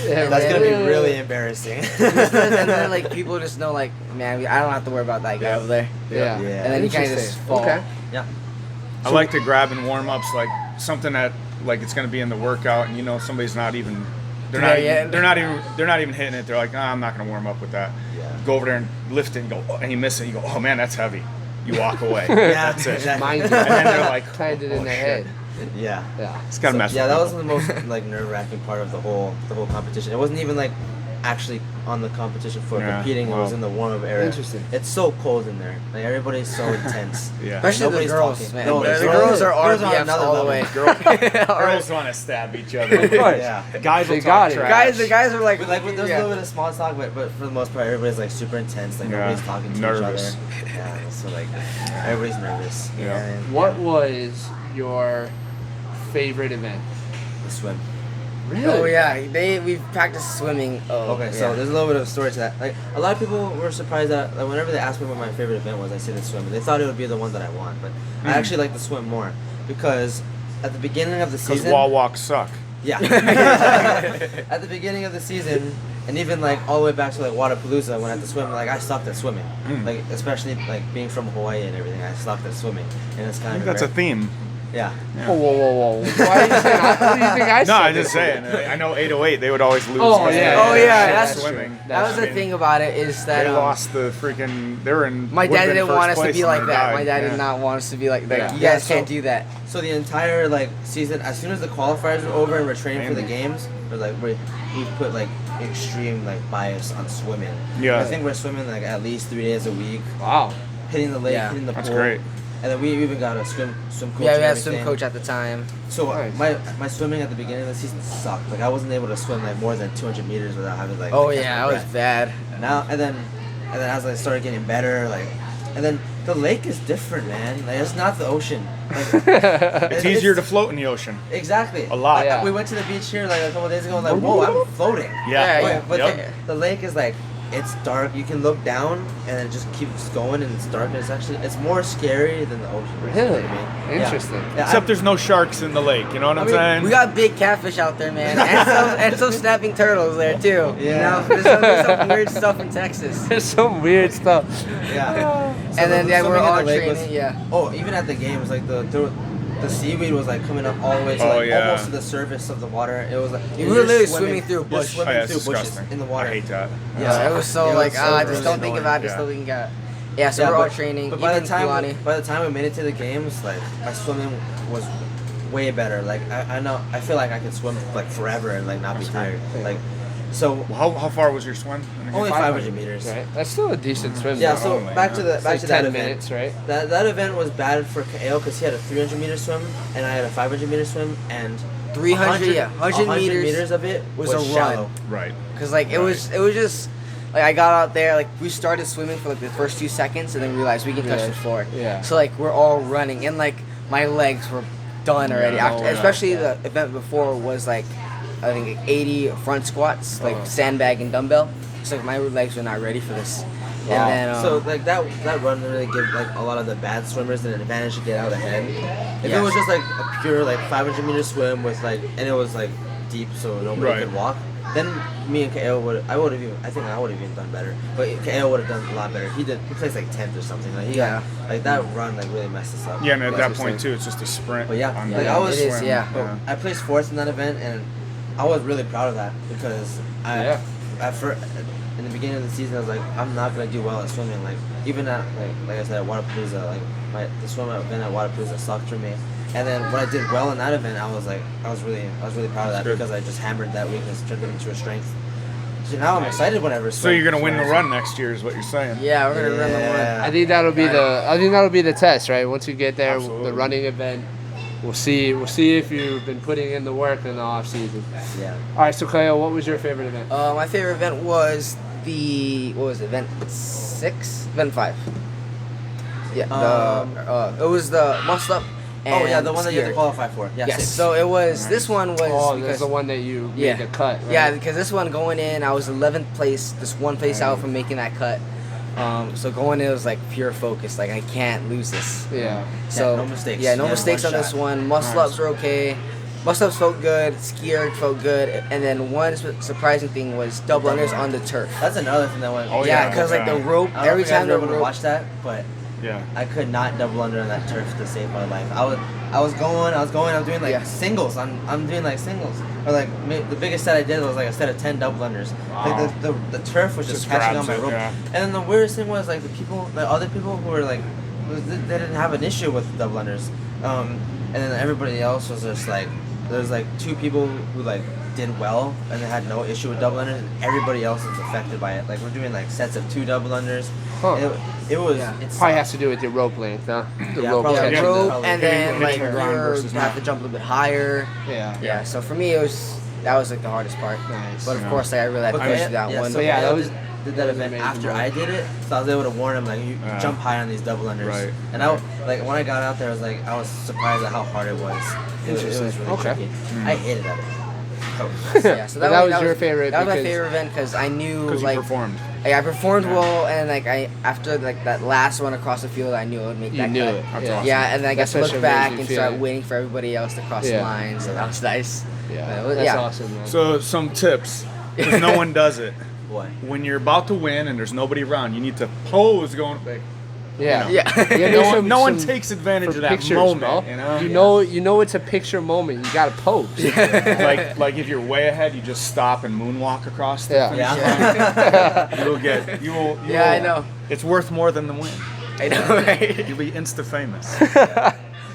Yeah,
that's
man.
gonna be really embarrassing.
and then like people just know like, man, I don't have to worry about that guy over there.
Yeah.
Yeah.
And then you kind of just
Interesting.
fall.
Okay.
Yeah.
I like to grab in warm ups like something that like it's gonna be in the workout, and you know somebody's not even. They're not.
Yeah, yeah.
They're not even hitting it. They're like, I'm not gonna warm up with that.
Yeah.
Go over there and lift it and go, oh, and you miss it. You go, oh man, that's heavy. You walk away.
Yeah,
That's it.
exactly.
Mind
And then they're like,
Planted it in
oh,
their
shit.
head.
Yeah.
Yeah.
It's gotta mess
Yeah,
with
that was
people.
the most like nerve wracking part of the whole competition. It wasn't even like actually on the competition floor
Yeah,
competing. It was
wow.
in the warm up area.
Interesting.
It's so cold in there. Like everybody's so intense.
Yeah.
Especially
Nobody's
the girls,
talking.
man.
No,
the
it's
girls are
girls on
RBFs
another
all the
level.
way.
Girls want to stab each other.
Of course.
Yeah.
Guys will
They
talk
got it.
trash.
the guys are like,
But like there's
yeah.
a little bit of small talk, but for the most part, everybody's like super intense. Like
Yeah.
nobody's talking to
Nervous.
each other. Yeah. So like everybody's nervous.
Yeah.
And,
What was your favorite event?
the swim.
Really?
Oh yeah, we've practiced swimming. Oh,
Okay, so
yeah.
there's a little bit of story to that. Like a lot of people were surprised that like, whenever they asked me what my favorite event was, I said the swim. And they thought it would be the one that I won, but I actually like the swim more because at the beginning of the
Because
season,
wall walks suck.
yeah, at the beginning of the season, And even like all the way back to like Wadapalooza when I had to swim, like I sucked at swimming. Like especially like being from Hawaii and everything, I sucked at swimming. And it's kind
I
of
think that's a theme.
yeah.
Whoa. Why are you saying what do you think I said?
No, I'm just saying. I know 808, they would always lose.
Oh, yeah.
Oh, yeah, that's
swimming.
That was the thing about it is that
They lost the freaking. They were in.
my dad
would've been
didn't
first
want us to
place
be
and
like
they
that.
died.
My dad
Yeah.
did not want us to be like that.
Yeah.
You
Yeah,
guys can't
so-
do that.
So the entire like season, as soon as the qualifiers were over and we're training for the games, we're like we put like extreme like bias on swimming.
Yeah.
I think we're swimming like at least 3 days a week,
Wow.
hitting the lake,
Yeah.
hitting the
That's
pool.
great.
And then we even got a swim coach.
Yeah, we
and
had a swim
everything.
coach at the time.
So
Nice.
my swimming at the beginning of the season sucked. Like I wasn't able to swim like more than 200 meters without having like.
Oh
catch
yeah,
my
that was
breath.
bad.
Now and then as I started getting better, like, and then the lake is different, man. Like it's not the ocean. Like,
It's easier to float in the ocean.
Exactly.
A lot.
Yeah.
We went to the beach here like a couple days ago. And like, whoa, I'm floating.
Yeah.
Yeah,
But
Yep.
the lake is like, it's dark. You can look down and it just keeps going and it's dark. And it's more scary than the ocean.
Really?
You know what I mean?
Interesting.
Yeah,
Except there's no sharks in the lake. You know what I'm saying?
We got big catfish out there, man, and some snapping turtles there too.
Yeah.
You know, there's some weird stuff in Texas.
There's some weird stuff.
Yeah. So
And then
the
yeah, we're
swimming at
all
the lake
training.
was-
Yeah.
Oh, even at the games, like the seaweed was like coming up all the way to
Oh,
like
yeah.
almost to the surface of the water. It was like
We
you're
were literally
swimming
swimming through a
you're
bush.
swimming
Oh, yeah, it's
through bushes
disgusting.
in the water.
I hate that.
Yeah, it was so
It was
like
so
just
really
don't think about it, just
annoying.
don't think about it. Yeah, so
Yeah,
we're all
but-
training.
But by
even
the time
Kulani.
we made it to the games, like my swimming was way better. Like I feel like I could swim like forever and like not be tired. Like so
Well, how far was your swim?
only 500 meters.
Right. That's still a decent swim.
Yeah.
though.
So
Only,
back
yeah.
to the
It's
back
like
to
10
that event.
minutes, right?
That event was bad for Kael because he had a 300 meter swim and I had a 500 meter swim and
300, yeah, 100 meters
of it
was a run.
shallow.
Right.
Cause like it was just like I got out there, like we started swimming for like the first 2 seconds and then realized we can touch
Yeah.
the floor.
Yeah.
So like we're all running and like my legs were done already.
Yeah,
After,
yeah.
especially the event before was like I think like 80 front squats, like sandbag and dumbbell. So like my legs were not ready for this.
Wow.
And then
So like that run really gave like a lot of the bad swimmers an advantage to get out ahead. If it
Yes.
was just like a pure like 500 meter swim with like and it was like deep so nobody
Right.
could walk, then me and Kael I would have even done better. But Kael would have done a lot better. He placed like 10th or something. Like he got like that run like really messed us up.
Yeah, and at that
Interesting.
point too, it's just a sprint.
But yeah,
on
like,
the
I was-
it is,
swim.
yeah.
But I placed 4th in that event, and I was really proud of that because
Yeah.
in the beginning of the season, I was like, I'm not gonna do well at swimming. Like even at like I said at Wadapalooza, like the swim event at Wadapalooza sucked for me. And then when I did well in that event, I was really proud of that
Good.
because I just hammered that weakness, turned it into a strength. So now I'm excited whenever.
So you're gonna win the run next year, is what you're saying?
yeah, we're gonna run the one.
Yeah.
I think that'll be the test, right? Once you get there,
Absolutely.
the running event, we'll see if you've been putting in the work in the off season.
Yeah.
All right, so Kyle, what was your favorite event?
My favorite event was event 6, event 5. Yeah, it was the muscle up. And
Oh yeah, the one that you have
skier.
to qualify for. Yeah.
Yes.
6.
So it was. This one was
Oh,
because
that's the one that you
yeah.
made the cut. Right?
Yeah, because this one going in, I was 11th place, just one place out from making that cut. So going in, it was like pure focus. Like I can't lose this.
Yeah.
So
no mistakes.
Yeah, no
Yeah,
mistakes
one
on this
shot.
one. Muscle
Nice.
ups were okay. Muscle ups felt good. Skier felt good. And then one surprising thing was double unders on the turf.
That's another thing that went.
Oh,
yeah,
yeah,
because like the
okay.
rope,
I don't
every
think
time
I
the
was able to
rope.
watch that, but
Yeah.
I could not double under on that turf to save my life. I was going, I'm doing like
Yeah.
singles. I'm doing like singles. Or like the biggest set I did was like a set of 10 double unders.
Wow.
Like the turf was just
Just
catching on
grabs
my
it,
rope.
yeah.
And then the weirdest thing was like the other people who were like, they didn't have an issue with double unders. And then everybody else was just like, there's like 2 people who like did well and they had no issue with double unders. And everybody else is affected by it. Like we're doing like sets of 2 double unders.
Huh.
It was.
Yeah.
It's
Probably has to do with your rope length, huh? The
Yeah,
rope
probably.
catch.
Yeah.
rope,
Probably.
and then
Hitting
like
the
you
ground versus
have
not.
to jump a little bit higher.
Yeah.
Yeah. So for me, that was like the hardest part.
Nice.
But of
Yeah.
course, like, I really had to
But
push
Kael-
that one.
So
But yeah, that
Kael
was-
did
that
that
was
event
amazing
after
moment.
I did it, so I was able to warn him like you
Yeah.
jump high on these double unders.
Right.
And like when I got out there, I was surprised at how hard it was. It was really
Okay.
tricky. I hated it.
Yeah, so
But that was your favorite
That was my
because-
favorite event because I knew
Because
like
you performed.
I performed
Yeah.
well, and like after like that last one across the field, I knew I would make
You
that
knew
cut.
it.
That's
yeah.
awesome.
Yeah, and then I got
That's
to
such
look
an
back
amazing
and start
feeling.
waiting for everybody else to cross
Yeah.
the line. So that was nice.
Yeah.
But it was-
That's
yeah.
awesome, man.
So some tips. because no one does it.
What?
When you're about to win and there's nobody around, you need to pose going like.
Yeah.
You know.
Yeah.
No one takes advantage of that
pictures,
moment.
bro. You know it's a picture moment. You gotta pose.
like if you're way ahead, you just stop and moonwalk across the finish line. You will.
I know.
It's worth more than the win.
I know, right?
You'll be insta famous.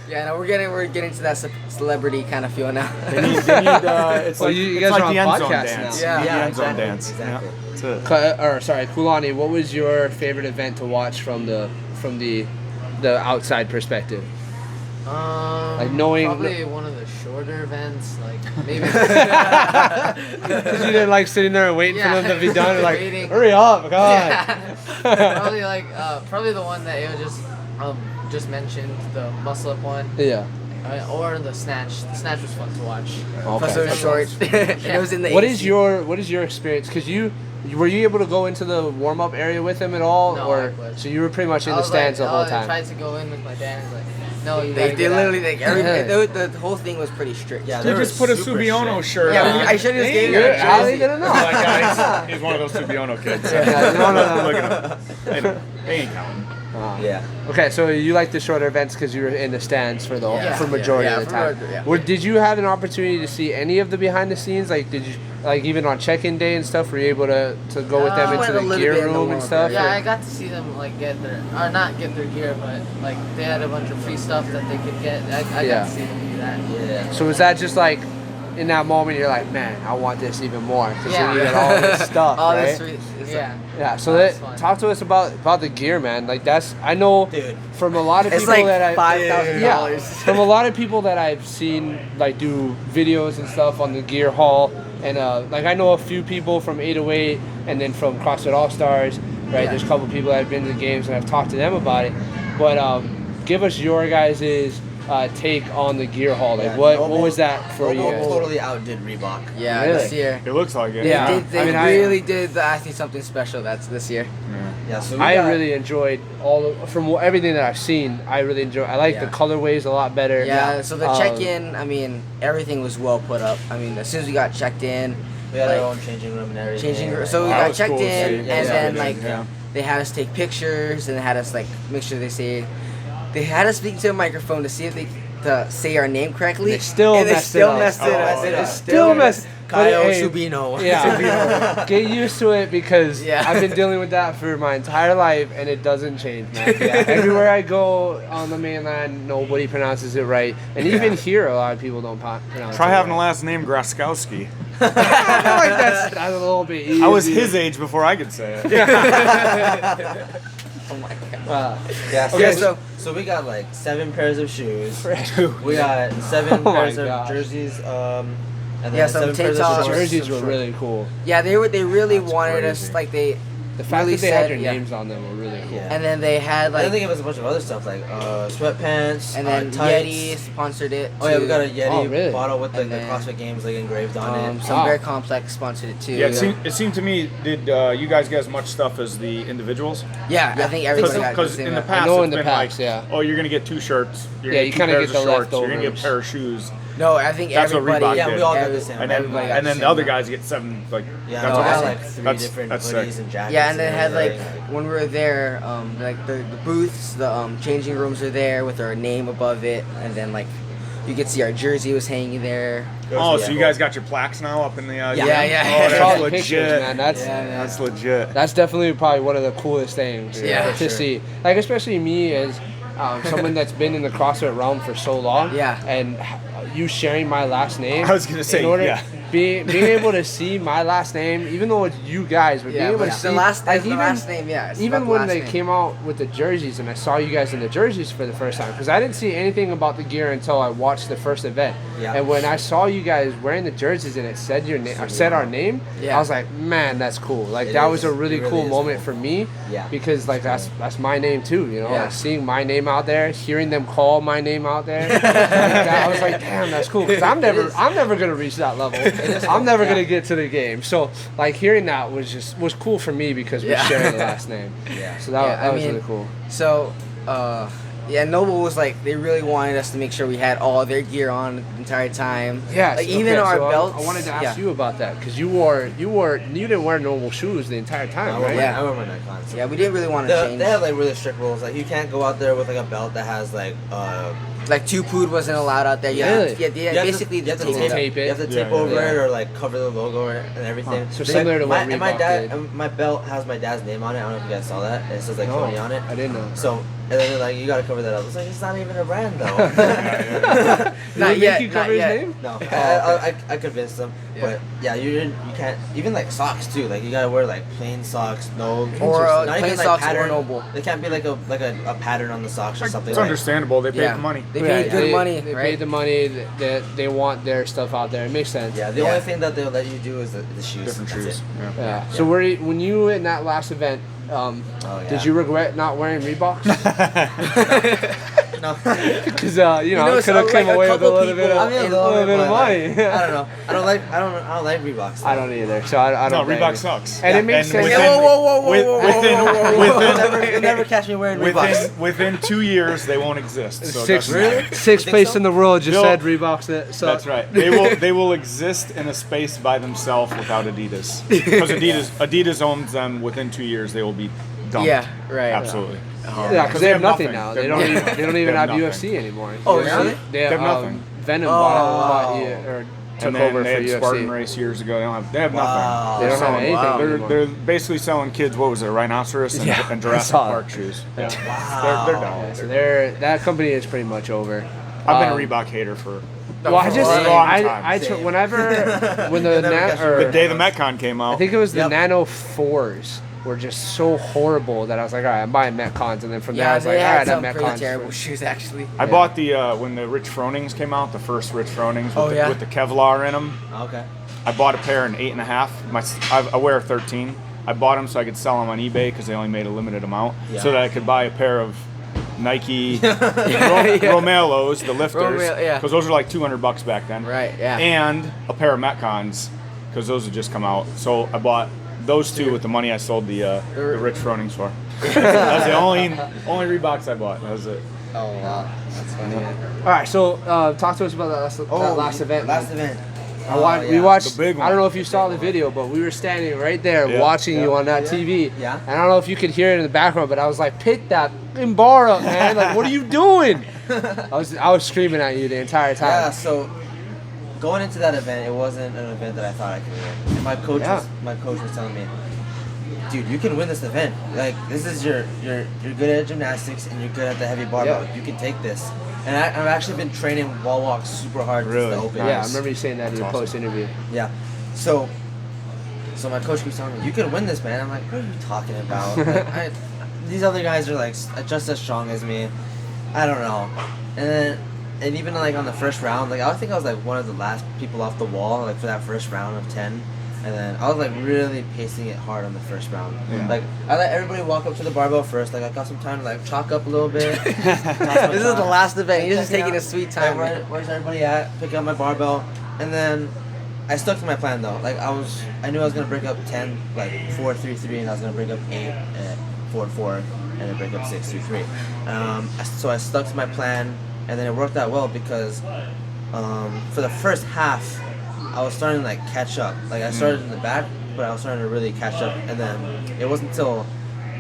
Yeah, no, we're getting to that celebrity kind of feel now.
They need it's
Well,
like,
you
it's
guys
like
are on
the end zone
podcast
dance.
now.
The end zone
exactly,
dance.
exactly.
Yeah, that's it.
Kulani, what was your favorite event to watch from the outside perspective? Like knowing
probably one of the shorter events, like maybe.
Because you didn't like sitting there and waiting for them to be done. Like,
Waiting.
hurry up, God.
Probably like probably the one that Ava just mentioned, the muscle up one.
Yeah.
Or the snatch. The snatch was fun to watch.
Plus it was short. It was in the
What
AC.
is your experience? Because were you able to go into the warm up area with him at all,
No,
or
I wasn't.
so you were pretty much in the stands the whole
I
time?
tried to go in with my dad. And like, no, you
They
gotta get out.
literally the whole thing was pretty strict.
Yeah,
They
they
just
were
put a
super
Subiono
strict.
shirt
Yeah,
on.
I should have just gave you
You're-
a
how they
jersey.
gonna know?
That guy, he's one of those Subiono kids. Look at him. They ain't counting.
Yeah.
Okay, so you like the shorter events because you were in the stands for the
Yeah.
for majority
Yeah,
of the
for
time.
majority, yeah.
Did you have an opportunity to see any of the behind the scenes? Like, did you even on check-in day and stuff? Were you able to go with them
I
into
went a
the
little
gear
bit in the
room and
warm-up
stuff?
Yeah,
or-
I got to see them like not get their gear, but like they had a bunch of free stuff that they could get. I
Yeah.
got to see them do that.
Yeah.
So was that just like, in that moment, you're like, man, I want this even more because
Yeah.
you get all this stuff,
All
right?
this free.
Yeah.
Yeah. So
That was
that,
fun.
talk to us about the gear, man. Like I know
Dude.
from a lot of
It's
people
like
that I
$5,000.
Yeah, from a lot of people that I've seen like do videos and stuff on the gear haul, and like I know a few people from 808 and then from CrossFit All Stars, right?
Yeah.
There's a couple people that have been to the games and I've talked to them about it. But give us your guys' take on the gear haul. Like
Yeah,
what
Noble-
was that for you
Noble
guys?
totally outdid Reebok.
Yeah,
Really?
this year.
It looks like it.
Yeah.
They
I mean,
really did the athlete something special. That's this year.
Yeah, so
I really enjoyed everything that I've seen. I really enjoy. I like
Yeah.
the colorways a lot better.
Yeah, so the
Um,
check-in, I mean, everything was well put up. I mean, as soon as we got checked in,
we had
like,
our own changing room and everything.
changing room.
like,
So we
That
got
was
checked
cool to
in,
see.
and
Yeah,
then
yeah,
like
yeah.
they had us take pictures, and they had us like make sure they had us speak to a microphone to see if they to say our name correctly.
They still
and they
messed it
still
up.
messed it
Oh,
up.
yeah.
They
Still messed.
Kyle
but, hey,
Subino.
Yeah, get used to it because
Yeah.
I've been dealing with that for my entire life and it doesn't change, man. Everywhere I go on the mainland, nobody pronounces it right, and even here, a lot of people don't pronounce
Try
it
having the
right.
last name Graskowski.
I feel like that's a little bit easier.
I was his age before I could say it.
Oh my god.
Yeah,
Okay,
so we got like 7 pairs of shoes.
Dude.
We got 7
Oh my
pairs of
gosh.
jerseys. And then
Yeah, some
7 pairs
tank
of
tops.
shorts.
Jerseys
some
were
shorts.
really cool.
Yeah, they really
That's
wanted
crazy.
us like they.
The fact
Really
that they had
said-
your
yeah.
names on them were really cool.
Yeah.
And then they had
I
like,
think it was a bunch of other stuff like sweatpants,
and then
tights.
Yeti sponsored it.
Oh yeah, we
too.
got a Yeti
Oh, really?
bottle with like
And
the
then,
CrossFit Games like engraved on it.
Some
Wow.
Bear Complex sponsored it too.
Yeah, it seemed to me, did you guys get as much stuff as the individuals?
Yeah, I think everybody got
Because
the
in
same
the
amount.
past,
know
it's
in the
been
past,
like,
yeah.
oh, you're gonna get 2 shirts. You're
Yeah,
gonna
you
get 2
kinda
pairs
get
of
the
shorts. You're gonna get a
leftovers.
pair of shoes.
No, I think
That's what
everybody.
Reebok
Yeah,
did.
we all got the same.
And then,
Everybody got
and then
the
the other
same
guys get 7. Like
Yeah,
that's
no, I had
awesome.
like 3
That's-
different
that's
hoodies
sick.
and jackets.
Yeah, and they had like
everything.
when we were there, like the booths, the changing rooms are there with our name above it, and then like you could see our jersey was hanging there.
Oh,
Yeah.
so you guys got your plaques now up in the
Yeah,
gym?
yeah.
Oh,
I saw
that's
the pictures,
legit.
man. That's
That's legit.
That's definitely probably one of the coolest things
Yeah,
to
for
see. Like, especially me as someone that's been in the CrossFit realm for so long.
Yeah.
And you sharing my last name.
I was gonna say,
in order,
yeah.
being able to see my last name, even though it's you guys, but being
Yeah,
able
but
to
it's
see
the last,
like,
the
even,
last name. Yeah, it's
even
about the
when
last
they
name.
came out with the jerseys and I saw you guys in the jerseys for the first time, because I didn't see anything about the gear until I watched the first event.
Yeah.
And when I saw you guys wearing the jerseys and it said your name, said our name,
Yeah.
I was like, man, that's cool. Like
It
that
is.
was a really
It really
cool
is
moment
cool.
for me.
Yeah.
Because like that's my name too, you know.
Yeah.
Like seeing my name out there, hearing them call my name out there, like that, I was like, damn, that's cool. Because I'm never gonna reach that level. I'm never gonna get to the game. So like hearing that was cool for me because we
Yeah.
share the last name.
Yeah.
So that
Yeah, I
was
mean,
really cool.
So, Yeah, Noble was like, they really wanted us to make sure we had all their gear on the entire time.
Yeah,
like even our belts.
I wanted to ask
yeah.
you about that because you didn't wear normal shoes the entire time, right?
I wear my Nikons.
Yeah, we didn't really want to change.
They have like really strict rules. Like you can't go out there with like a belt that has like
two pood wasn't allowed out there.
Really?
Basically
you have to
tape it.
You have to tape over it or like cover the logo and everything.
So similar to what
my
Reebok
dad,
did.
my belt has my dad's name on it. I don't know if you guys saw that. It says like Tony on it.
I didn't know.
So and then they're like, you gotta cover that up. It's like it's not even a brand though.
Not yet.
You cover his name?
No, I convinced them.
Yeah.
But yeah, you can't even like socks too. Like you gotta wear like plain socks, no
Or
not
plain
even, like,
socks
pattern.
or Noble.
They can't be like a pattern on the socks or something.
It's
like
understandable. They paid the money.
They paid good money,
They
right?
paid the money. They want their stuff out there. It makes sense.
Yeah, the only thing that they'll let you do is the shoes.
Different
That's
shoes.
it.
Yeah.
Yeah. So when you were in that last event,
yeah.
did you regret not wearing Reeboks?
No.
Because
You know,
it could have
so,
came
like, a
away with a
couple
little bit
people-
of
I mean, a
a
little
little bit of
but, like,
money.
I don't know. I don't like Reeboks.
I don't either. So I
No,
don't. blame
Reebok
you.
sucks.
And it makes sense.
within-
You'll never catch me wearing Reeboks.
within 2 years they won't exist. So
Sixth
that's
sixth place
so?
in the world just
Bill-
said Reeboks. So
That's right. They will exist in a space by themselves without Adidas. Because Adidas owns them. Within 2 years they will be dumped.
Yeah, right.
Absolutely.
Yeah, because they have nothing now. They don't.
nothing.
Even, they don't even
They
have
have
UFC anymore.
Oh,
UFC
really?
They
have nothing.
Venom
Oh,
bought
wow.
or took
And then
over
they
for
had
UFC.
Spartan Race years ago. They have nothing.
Wow.
They don't have
So,
anything
They're,
anymore.
they're basically selling kids, what was it, rhinoceros and,
Yeah,
and
I
Jurassic
saw
Park
that.
shoes.
Yeah.
Wow.
They're done.
So that company is pretty much over.
I've been
Um,
a Reebok hater for
Well, I just
a long time.
Same.
when the
You'll never catch me wearing
the day the Metcon came out.
I think it was the
Yep.
Nano 4s were just so horrible that I was like, all right, I'm buying Metcons, and then from there I
Yeah,
was like,
they
all
had
right, I'm
some pretty
Metcons.
terrible shoes actually.
I bought the when the Rich Fronings came out, the first Rich Fronings with,
yeah?
with the Kevlar in them.
Okay.
I bought a pair in 8.5. I wear 13. I bought them so I could sell them on eBay because they only made a limited amount,
Yeah.
so that I could buy a pair of Nike
Yeah.
Romelos, the lifters,
Romeo, yeah.
because those were like $200 back then.
Right, yeah.
And a pair of Metcons because those had just come out. So I bought those two with the money I sold the Rich Fronings for. That was the only Reeboks I bought. That was it.
Oh wow, that's funny.
All right, so talk to us about that last event.
Last event.
We watched.
The big
I don't know
one.
if you saw the video, but we were standing right there
Yeah.
watching you on that
Yeah.
TV.
Yeah.
And I don't know if you could hear it in the background, but I was like, "Pick that fucking bar up, man! Like, what are you doing?" I was screaming at you the entire time.
Yeah. So going into that event, it wasn't an event that I thought I could win. And my coach was telling me, dude, you can win this event. Like this is you're good at gymnastics and you're good at the heavy barbell.
Yeah.
You can take this. And I've actually been training wall walk super hard
Really?
since the open.
Yeah, I remember you saying that in your
awesome.
post interview.
Yeah. So my coach keeps telling me, you can win this, man. I'm like, what are you talking about? Like, these other guys are like just as strong as me. I don't know. And even like on the first round, like I think I was like one of the last people off the wall, like for that first round of 10. And then I was like really pacing it hard on the first round.
Yeah.
Like I let everybody walk up to the barbell first. Like I got some time to like chalk up a little bit.
This is the last event. You're just taking a sweet time.
Where's everybody at? Pick up my barbell, and then I stuck to my plan though. Like I knew I was gonna break up 10, like 4-3-3, and I was gonna break up 8, 4-4, and then break up 6-3-3. So I stuck to my plan, and then it worked out well because for the first half, I was starting to like catch up. Like I started in the back, but I was starting to really catch up, and then it wasn't until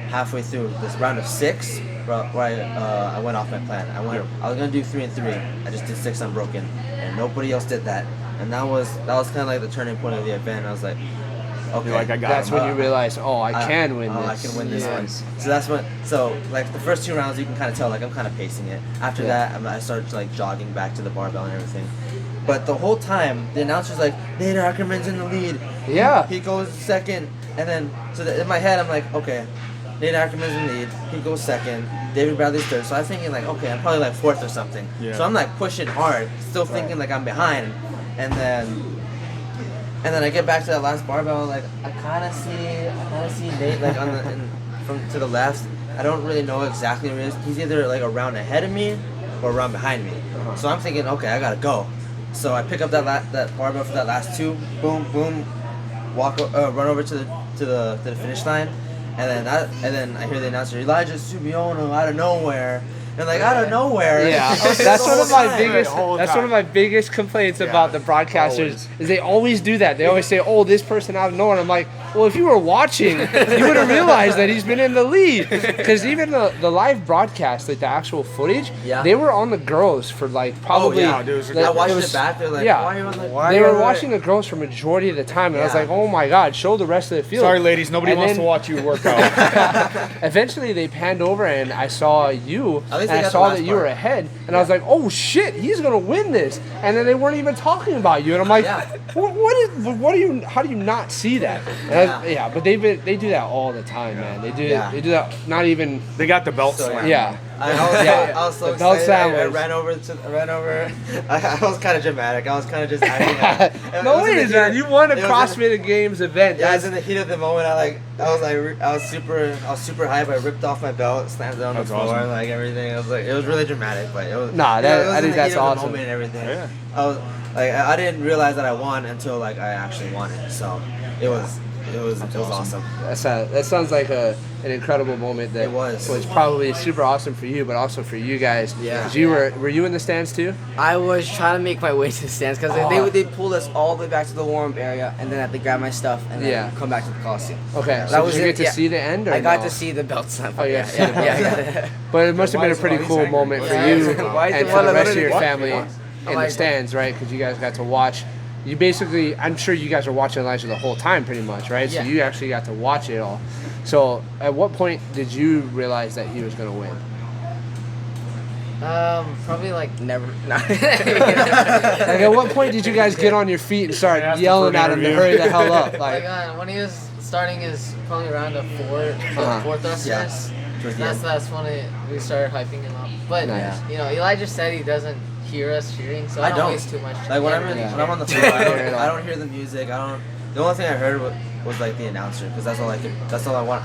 halfway through this round of 6 where I went off my plan. I was gonna do 3 and 3. I just did 6 unbroken, and nobody else did that. And that was kind of like the turning point of the event. I was like, okay,
You're like, I got
That's
him.
when you realize, I can win this.
I can win this
Yeah.
one. So that's what. So like the first 2 rounds, you can kind of tell like I'm kind of pacing it. After
Yeah.
that, I started like jogging back to the barbell and everything. But the whole time, the announcer's like, Nate Ackerman's in the lead.
Yeah.
He goes second, and then in my head, I'm like, okay, Nate Ackerman's in the lead. He goes second. David Bradley's third. So I'm thinking like, okay, I'm probably like 4th or something.
Yeah.
So I'm like pushing hard, still thinking like I'm behind, and then I get back to that last barbell, like I kind of see Nate like from to the left. I don't really know exactly where he is. He's either like a round ahead of me or a round behind me. So I'm thinking, okay, I gotta go. So I pick up that barbell for that last 2, boom, boom, run over to the finish line, and then I hear the announcer, Elijah Subiono out of nowhere, and like out of nowhere.
Yeah,
I was
that's
the
one
whole
of my
time.
biggest.
The whole
That's
time.
one of my biggest complaints about the broadcasters
always.
is they always do that. They always say, "Oh, this person out of nowhere." I'm like, well, if you were watching, you would have realized that he's been in the lead. Because even the live broadcast, like the actual footage,
Yeah.
they were on the girls for like probably.
yeah,
dude, it was
like,
I watched
it was-
it back. They're like,
yeah.
why are you on the?
Why
They
are
were
you-
watching the girls for majority of the time, and I was
Yeah.
like, "Oh my God, show the rest of the field."
Sorry, ladies, nobody
And
wants
then-
to watch you work out.
Eventually, they panned over, and I saw you,
At least
and
they
I
got the
saw
last
that you were
part.
ahead, and I was like, "Oh shit, he's gonna win this!" And then they weren't even talking about you, and I'm like,
Yeah.
"What do you? How do you not see that?" And
Yeah.
but they do that all the time, man. They do
Yeah.
they do that. Not even
They got the belt
So,
slam.
yeah.
I was so
The belt
excited.
slam
I
was-
ran over. I was kind of dramatic. I was kind of just acting out. It
no
was in the
ways,
heat-
man. You won a
it was in
CrossFit Games event.
Yeah, I was in the heat of the moment. I was super hype. I ripped off my belt, slammed it on the
That's
floor,
awesome.
like everything. It was really dramatic, but it was.
Nah,
it
that-
was
I
in
think
the
that's
heat of the
awesome.
moment and everything.
Yeah.
I was like, I didn't realize that I won until like I actually won it. So it was awesome.
That sounds like an incredible moment. That
It was.
probably super awesome for you, but also for you guys.
Yeah.
'Cause were you in the stands too?
I was trying to make my way to the stands because they pulled us all the way back to the warm area, and then I had to grab my stuff and then
Yeah.
come back to the Coliseum.
Okay,
That
so
was
did you
it,
get to
yeah.
see the end? Or
I got
no?
to see the belt slam.
Oh, yeah, see the belt
yeah.
But it must have
Why
been a
is-
pretty
why is
cool
he angry?
moment for
Yeah.
you
Why is
and
he
for the
wanna
rest of
let
your
it-
What?
family
What?
in the
Like-
stands, right? Because you guys got to watch. You basically, I'm sure you guys were watching Elijah the whole time, pretty much, right?
Yeah.
So you actually got to watch it all. So at what point did you realize that he was going to win?
Probably like
Never.
Like at what point did you guys get on your feet and start
Asked him
yelling
for an
at him to
interview.
hurry the hell up?
like
Like,
when he was starting his probably around the
Uh-huh.
four thrusters.
Yeah. Towards the end.
That's when we started hyping him up. But
Nice.
you know, Elijah said he doesn't hear us cheering, so I don't waste too much.
Like when
energy.
I'm on the floor, I don't hear the music. The only thing I heard was like the announcer, because that's all I want.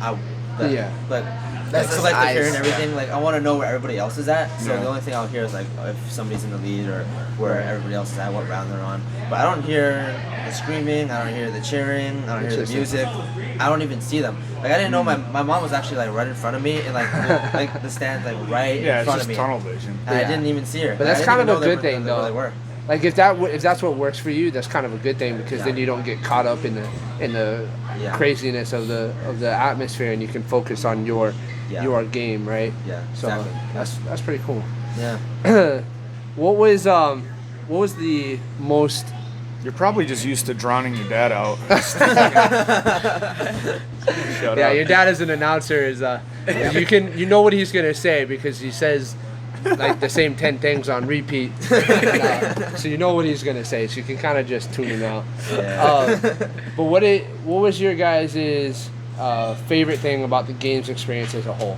Yeah.
Like
That's
to
his
like the
eyes,
hear and
yeah.
everything. Like I want to know where everybody else is at. So
Yeah.
the only thing I'll hear is like if somebody's in the lead or where everybody else is at, what round they're on. But I don't hear the screaming. I don't hear the cheering. I don't hear the
Interesting.
music. I don't even see them. Like I didn't know my mom was actually like right in front of me and like the stands like right
Yeah,
in
it's
front
just
of me.
tunnel vision.
And
Yeah.
I didn't even see her.
But that's
I didn't
kind
even
of a
know
good thing,
where
though.
they were.
Like if that's what works for you, that's kind of a good thing because then you don't get caught up in the
Yeah.
craziness of the atmosphere and you can focus on your game, right?
Yeah,
So
exactly.
that's pretty cool.
Yeah.
What was the most?
You're probably just used to drowning your dad out. Shut
Yeah,
up.
your dad as an announcer is you know what he's gonna say because he says like the same 10 things on repeat. So you know what he's gonna say, so you can kind of just tune him out.
Yeah.
But what was your guys' favorite thing about the games experience as a whole?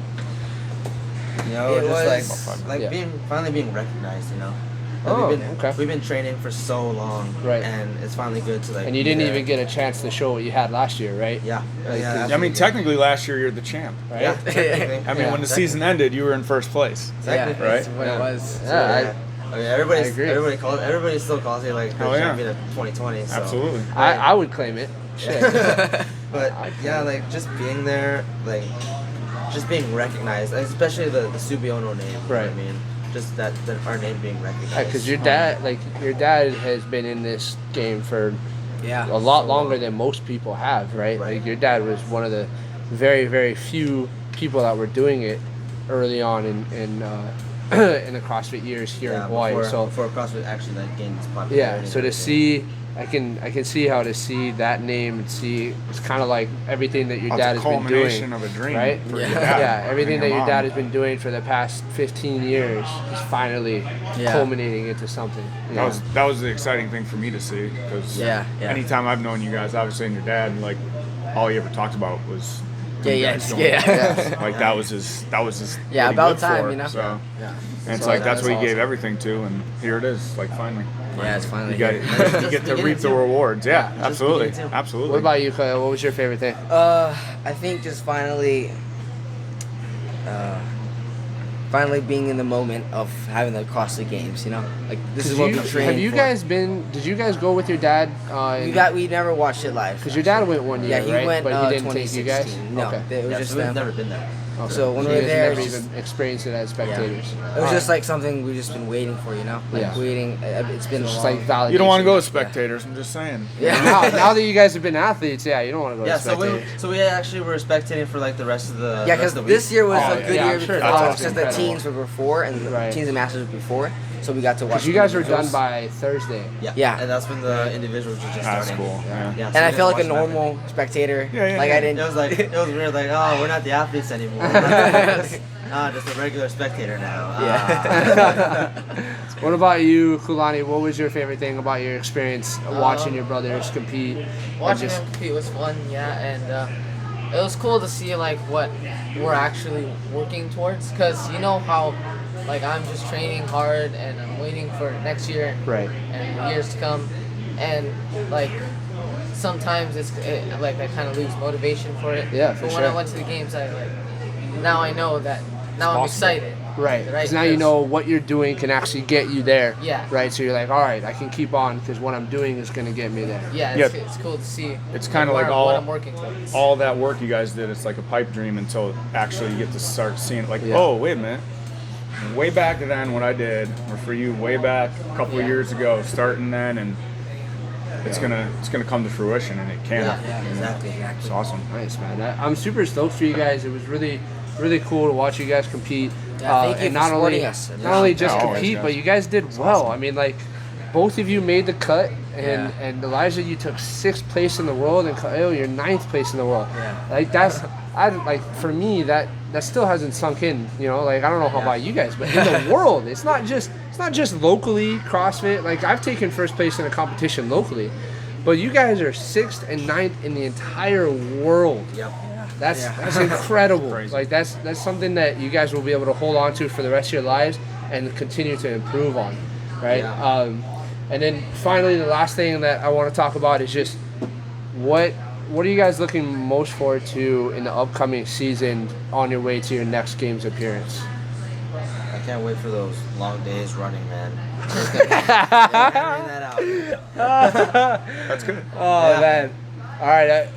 You know,
It
just
was-
like
Yeah.
finally being recognized. You know. Like,
Oh, okay.
We've been training for so long,
Right.
And it's finally good to like.
And you
be
didn't
there.
even get a chance to show what you had last year, right?
Yeah.
Like,
yeah.
I mean, technically, last year you're the champ.
Right?
Yeah. technically.
I mean,
Yeah.
when the season ended, you were in first place.
Yeah,
Technically.
that's
Right?
what
Yeah.
it was.
Yeah,
I mean,
I agree.
everybody still calls me like the
Oh, yeah.
champion of 2020. So.
Absolutely.
I would claim it. Shit.
But yeah, like just being there, like just being recognized, like, especially the Subiono name. You know
Right.
what I mean, just that our name being recognized.
Because your dad has been in this game for
Yeah.
a lot longer than most people have, right?
Right.
Like your dad was one of the very, very few people that were doing it early on in in the CrossFit years here in Hawaii.
Before CrossFit actually like gained its popularity.
Yeah,
and
so to
everything.
see, I can see how to see that name and see it's kind of like everything that your dad
It's
has
a
been doing,
culmination of a dream.
right?
For
Yeah.
your dad
Yeah, everything
and
that your
mom.
dad has been doing for the past 15 years is finally
Yeah.
culminating into something. you know?
That was the exciting thing for me to see because
Yeah, yeah.
anytime I've known you guys, obviously, and your dad, like all he ever talked about was
Yeah,
you
yeah,
guys doing
yeah.
it. Like that was his
Yeah,
what he
about
lived
time,
for,
you know?
So
Yeah.
and it's
So
like that's what he
awesome.
gave everything to, and here it is, like finally.
Yeah, it's finally
You got
here.
you get to
beginning
reap the
too.
rewards. Yeah,
just
absolutely,
beginning too.
absolutely.
What about you, Kyle? What was your favorite thing?
I think just finally being in the moment of having the CrossFit Games, you know? Like, this is what we trained
have you
for.
guys been? Did you guys go with your dad?
We never watched it live.
Because your dad went one year,
Yeah, he
right?
went
but he didn't take you guys.
2016. No,
Okay.
it was
Yeah,
just
so we've
them.
never been there.
Okay.
So when
you
we're
guys
there,
never
it's
even experienced it as spectators.
it was just like something we've just been waiting for, you know? Like
Yeah.
waiting. It's been
It's
a
just
long.
like validation.
You don't want to go as spectators. I'm just saying.
Now that you guys have been athletes, yeah, you don't want to go
Yeah,
as spectators.
so we actually were spectating for like the rest of the
Yeah,
rest
because
of the week.
this year was
Oh,
a
yeah.
good
Yeah,
year
I'm sure
because
that's
the
incredible.
teens were before and the
Right.
teens and masters were before, so we got to watch.
Because you guys were done
individuals.
by Thursday.
Yeah.
And that's when the individuals were just
That's
starting.
cool. Yeah.
Yeah, so
And
we
I
didn't
felt like a
watch nothing.
normal spectator.
Yeah,
Like
yeah.
I didn't.
It was weird. Like, oh, we're not the athletes anymore. Just a regular spectator now.
What about you, Kulani? What was your favorite thing about your experience watching your brothers compete?
Watching them compete was fun, yeah, and it was cool to see like what we're actually working towards. Cause you know how, like I'm just training hard and I'm waiting for next year
Right.
and years to come, and like sometimes like I kind of lose motivation for it.
Yeah, for
But when
sure.
I went to the games, now I know that now I'm
possible.
excited.
Right.
Right,
Because now you
because-
know what you're doing can actually get you there.
Yeah.
Right. So you're like, all right, I can keep on because what I'm doing is going to get me there.
Yeah,
Yeah.
it's cool to see.
It's kinda
where
like
what I'm working towards.
all that work you guys did, it's like a pipe dream until actually you get to start seeing it. Like,
Yeah.
oh, wait a minute. Way back then, what I did, or for you, way back a couple of years ago, starting then, and it's gonna come to fruition, and it can.
Yeah, exactly.
It's awesome.
Nice, man. I'm super stoked for you guys. It was really, really cool to watch you guys compete.
Yeah, thank you
and
for
not only
supporting us.
not only just
Yeah, always,
compete,
guys.
but you guys did well. I mean, like both of you made the cut,
Yeah.
and Elijah, you took 6th place in the world, and Kyle, you're 9th place in the world.
Yeah.
Like that's, for me that still hasn't sunk in. You know, like I don't know how
Yeah.
about you guys, but in the world, it's not just locally CrossFit. Like I've taken 1st place in a competition locally, but you guys are 6th and 9th in the entire world.
Yep.
That's incredible.
Crazy.
Like that's something that you guys will be able to hold on to for the rest of your lives and continue to improve on, right?
Yeah.
And then finally, the last thing that I want to talk about is just what are you guys looking most forward to in the upcoming season on your way to your next games appearance?
I can't wait for those long days running, man. Figuring that out.
That's good.
Oh
Yeah.
man! All right,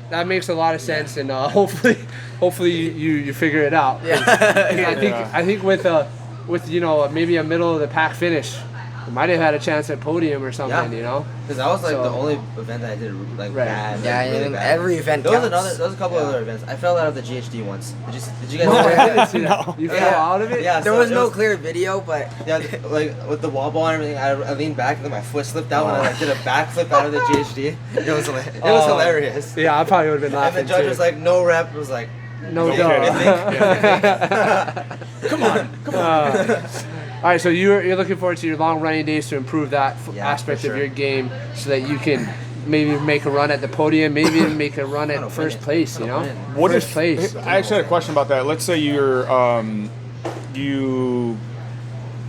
that makes a lot of sense, and hopefully you figure it out. I think with maybe a middle of the pack finish, you might have had a chance at podium or something.
Yeah.
You know.
Because that was like
So-
the only event that I did like
Right.
bad.
Yeah,
like, really
and
bad.
every event
There was
counts.
there was a couple other events. I fell out of the GHD once. Did you guys?
No,
know
I
that?
didn't see that.
No.
You
Yeah.
fell out of it.
Yeah.
There
so
was
it
no clear video, but
Yeah, like with the wall ball and everything, I leaned back and then my foot slipped out and I like did a backflip out of the GHD. It was hilarious.
Yeah, I probably would have been
And
laughing
the judge
too.
was like, no rep. It was like,
no
Okay.
doubt.
come on.
All right, so you're looking forward to your long running days to improve that
Yeah,
aspect
for
of
sure.
your game, so that you can maybe make a run at the podium, maybe even make a run
Gotta
at
win
1st
it.
place. You
Gotta
know,
win.
What
first
if,
place.
I actually had a question about that. Let's say you're you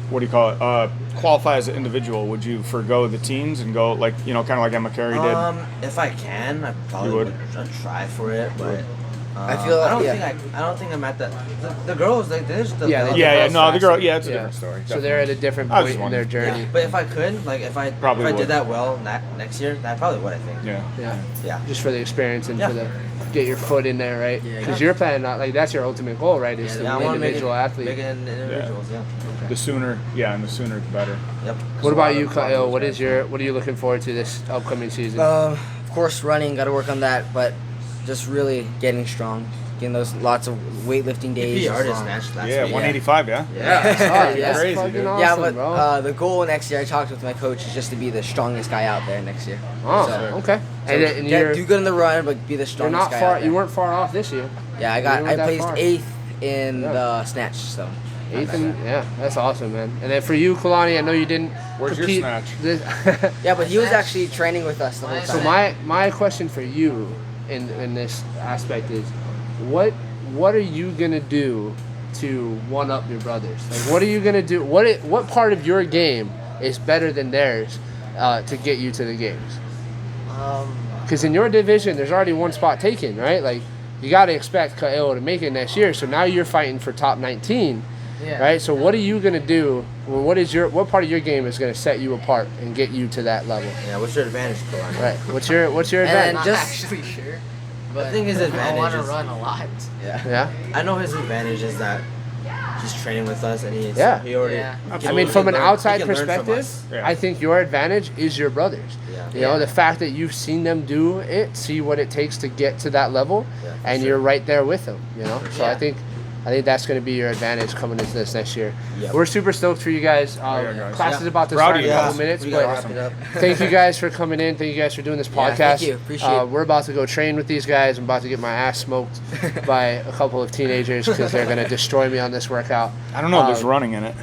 what do you call it? Qualify as an individual. Would you forgo the teams and go like kind of like Emma Carey did?
If I can, I probably
You would?
would try for it, but
I feel
I don't
yeah.
think I don't think I'm at that. The girls like they're just
Yeah, they-
Yeah,
girls
no, the girl,
faster.
yeah, it's a
Yeah.
different story.
So they're at a different
I was
point in their
wondering.
journey.
But if I could, like if I
Probably
if I
would.
did that well next year, that probably would I think.
Yeah.
Yeah,
Yeah.
just for the experience and
Yeah.
for the get your foot in there, right?
Yeah,
Because
yeah.
you're planning on like that's your ultimate goal, right? Is
Yeah,
to
I
be
want
an
to
individual athlete.
Make it individuals, yeah.
The sooner, and the sooner the better.
Yep.
What about you,
So,
Kyle? What are you looking forward to this upcoming season?
of course running, got to work on that, but just really getting strong, getting those lots of weightlifting days.
You artist
strong.
match last
Yeah,
week.
185, yeah.
Yeah,
Yeah,
that's
crazy,
fucking
dude.
awesome,
Yeah, but
bro.
the goal next year, I talked with my coach, is just to be the strongest guy out there next year.
Oh,
So-
okay.
So
And
do good in the run, but be the
you're
strongest
not
guy
far.
out there.
You weren't far off this year.
Yeah,
you
I
weren't that
placed
far.
8th in
Yeah.
the snatch, so.
Eighth and yeah, that's awesome, man. And then for you, Kalani, I know you didn't
Where's your
compete.
snatch?
Yeah, but he was
Snatch.
actually training with us the whole
Nice.
time.
So my question for you in this aspect is, what are you gonna do to one up your brothers? Like, what are you gonna do? What part of your game is better than theirs to get you to the games? Because in your division, there's already one spot taken, right? Like, you got to expect Kyle to make it next year. So now you're fighting for top 19,
Yeah.
right? So what are you gonna do? Well, what part of your game is gonna set you apart and get you to that level?
Yeah, what's your advantage, Kalani?
Right. What's your
And
advantage?
Not
just-
actually sure. but
think his
I
advantage
want to
is-
run a lot.
Yeah.
I know his advantage is that he's training with us and he already.
Yeah.
I mean, from an outside
he can learn from
perspective,
us.
Yeah.
I think your advantage is your brothers.
Yeah.
You know, the fact that you've seen them do it, see what it takes to get to that level,
Yeah, for
and
sure.
you're right there with them. You know, so
Yeah.
I think that's going to be your advantage coming into this next year.
Yep.
We're super stoked for you guys.
Yeah, guys.
Class is
Yeah.
about to
Proud
start
of
in a
you
couple
guys.
minutes,
We gotta
but
wrap it up.
thank you guys for coming in. Thank you guys for doing this podcast.
thank you. Appreciate it.
We're about to go train with these guys. I'm about to get my ass smoked by a couple of teenagers because they're going to destroy me on this workout.
I don't know. There's running in it.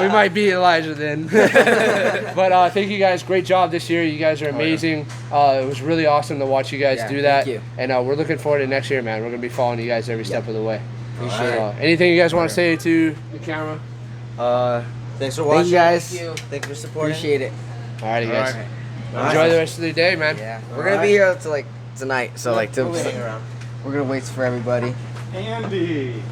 We might beat Elijah then. But thank you guys. Great job this year. You guys are amazing. It was really awesome to watch you guys
Yeah,
do that.
thank you.
And we're looking forward to next year, man. We're going to be following you guys every step of the way.
Appreciate it.
Anything you guys want to say to the camera?
Thanks for
Thank
watching.
you guys.
Thank you.
Thanks for supporting.
Appreciate it.
Alrighty, guys.
All right.
Enjoy the rest of the day, man.
Yeah. We're gonna be here till like tonight, so like till
We're waiting around.
we're gonna wait for everybody.
Andy.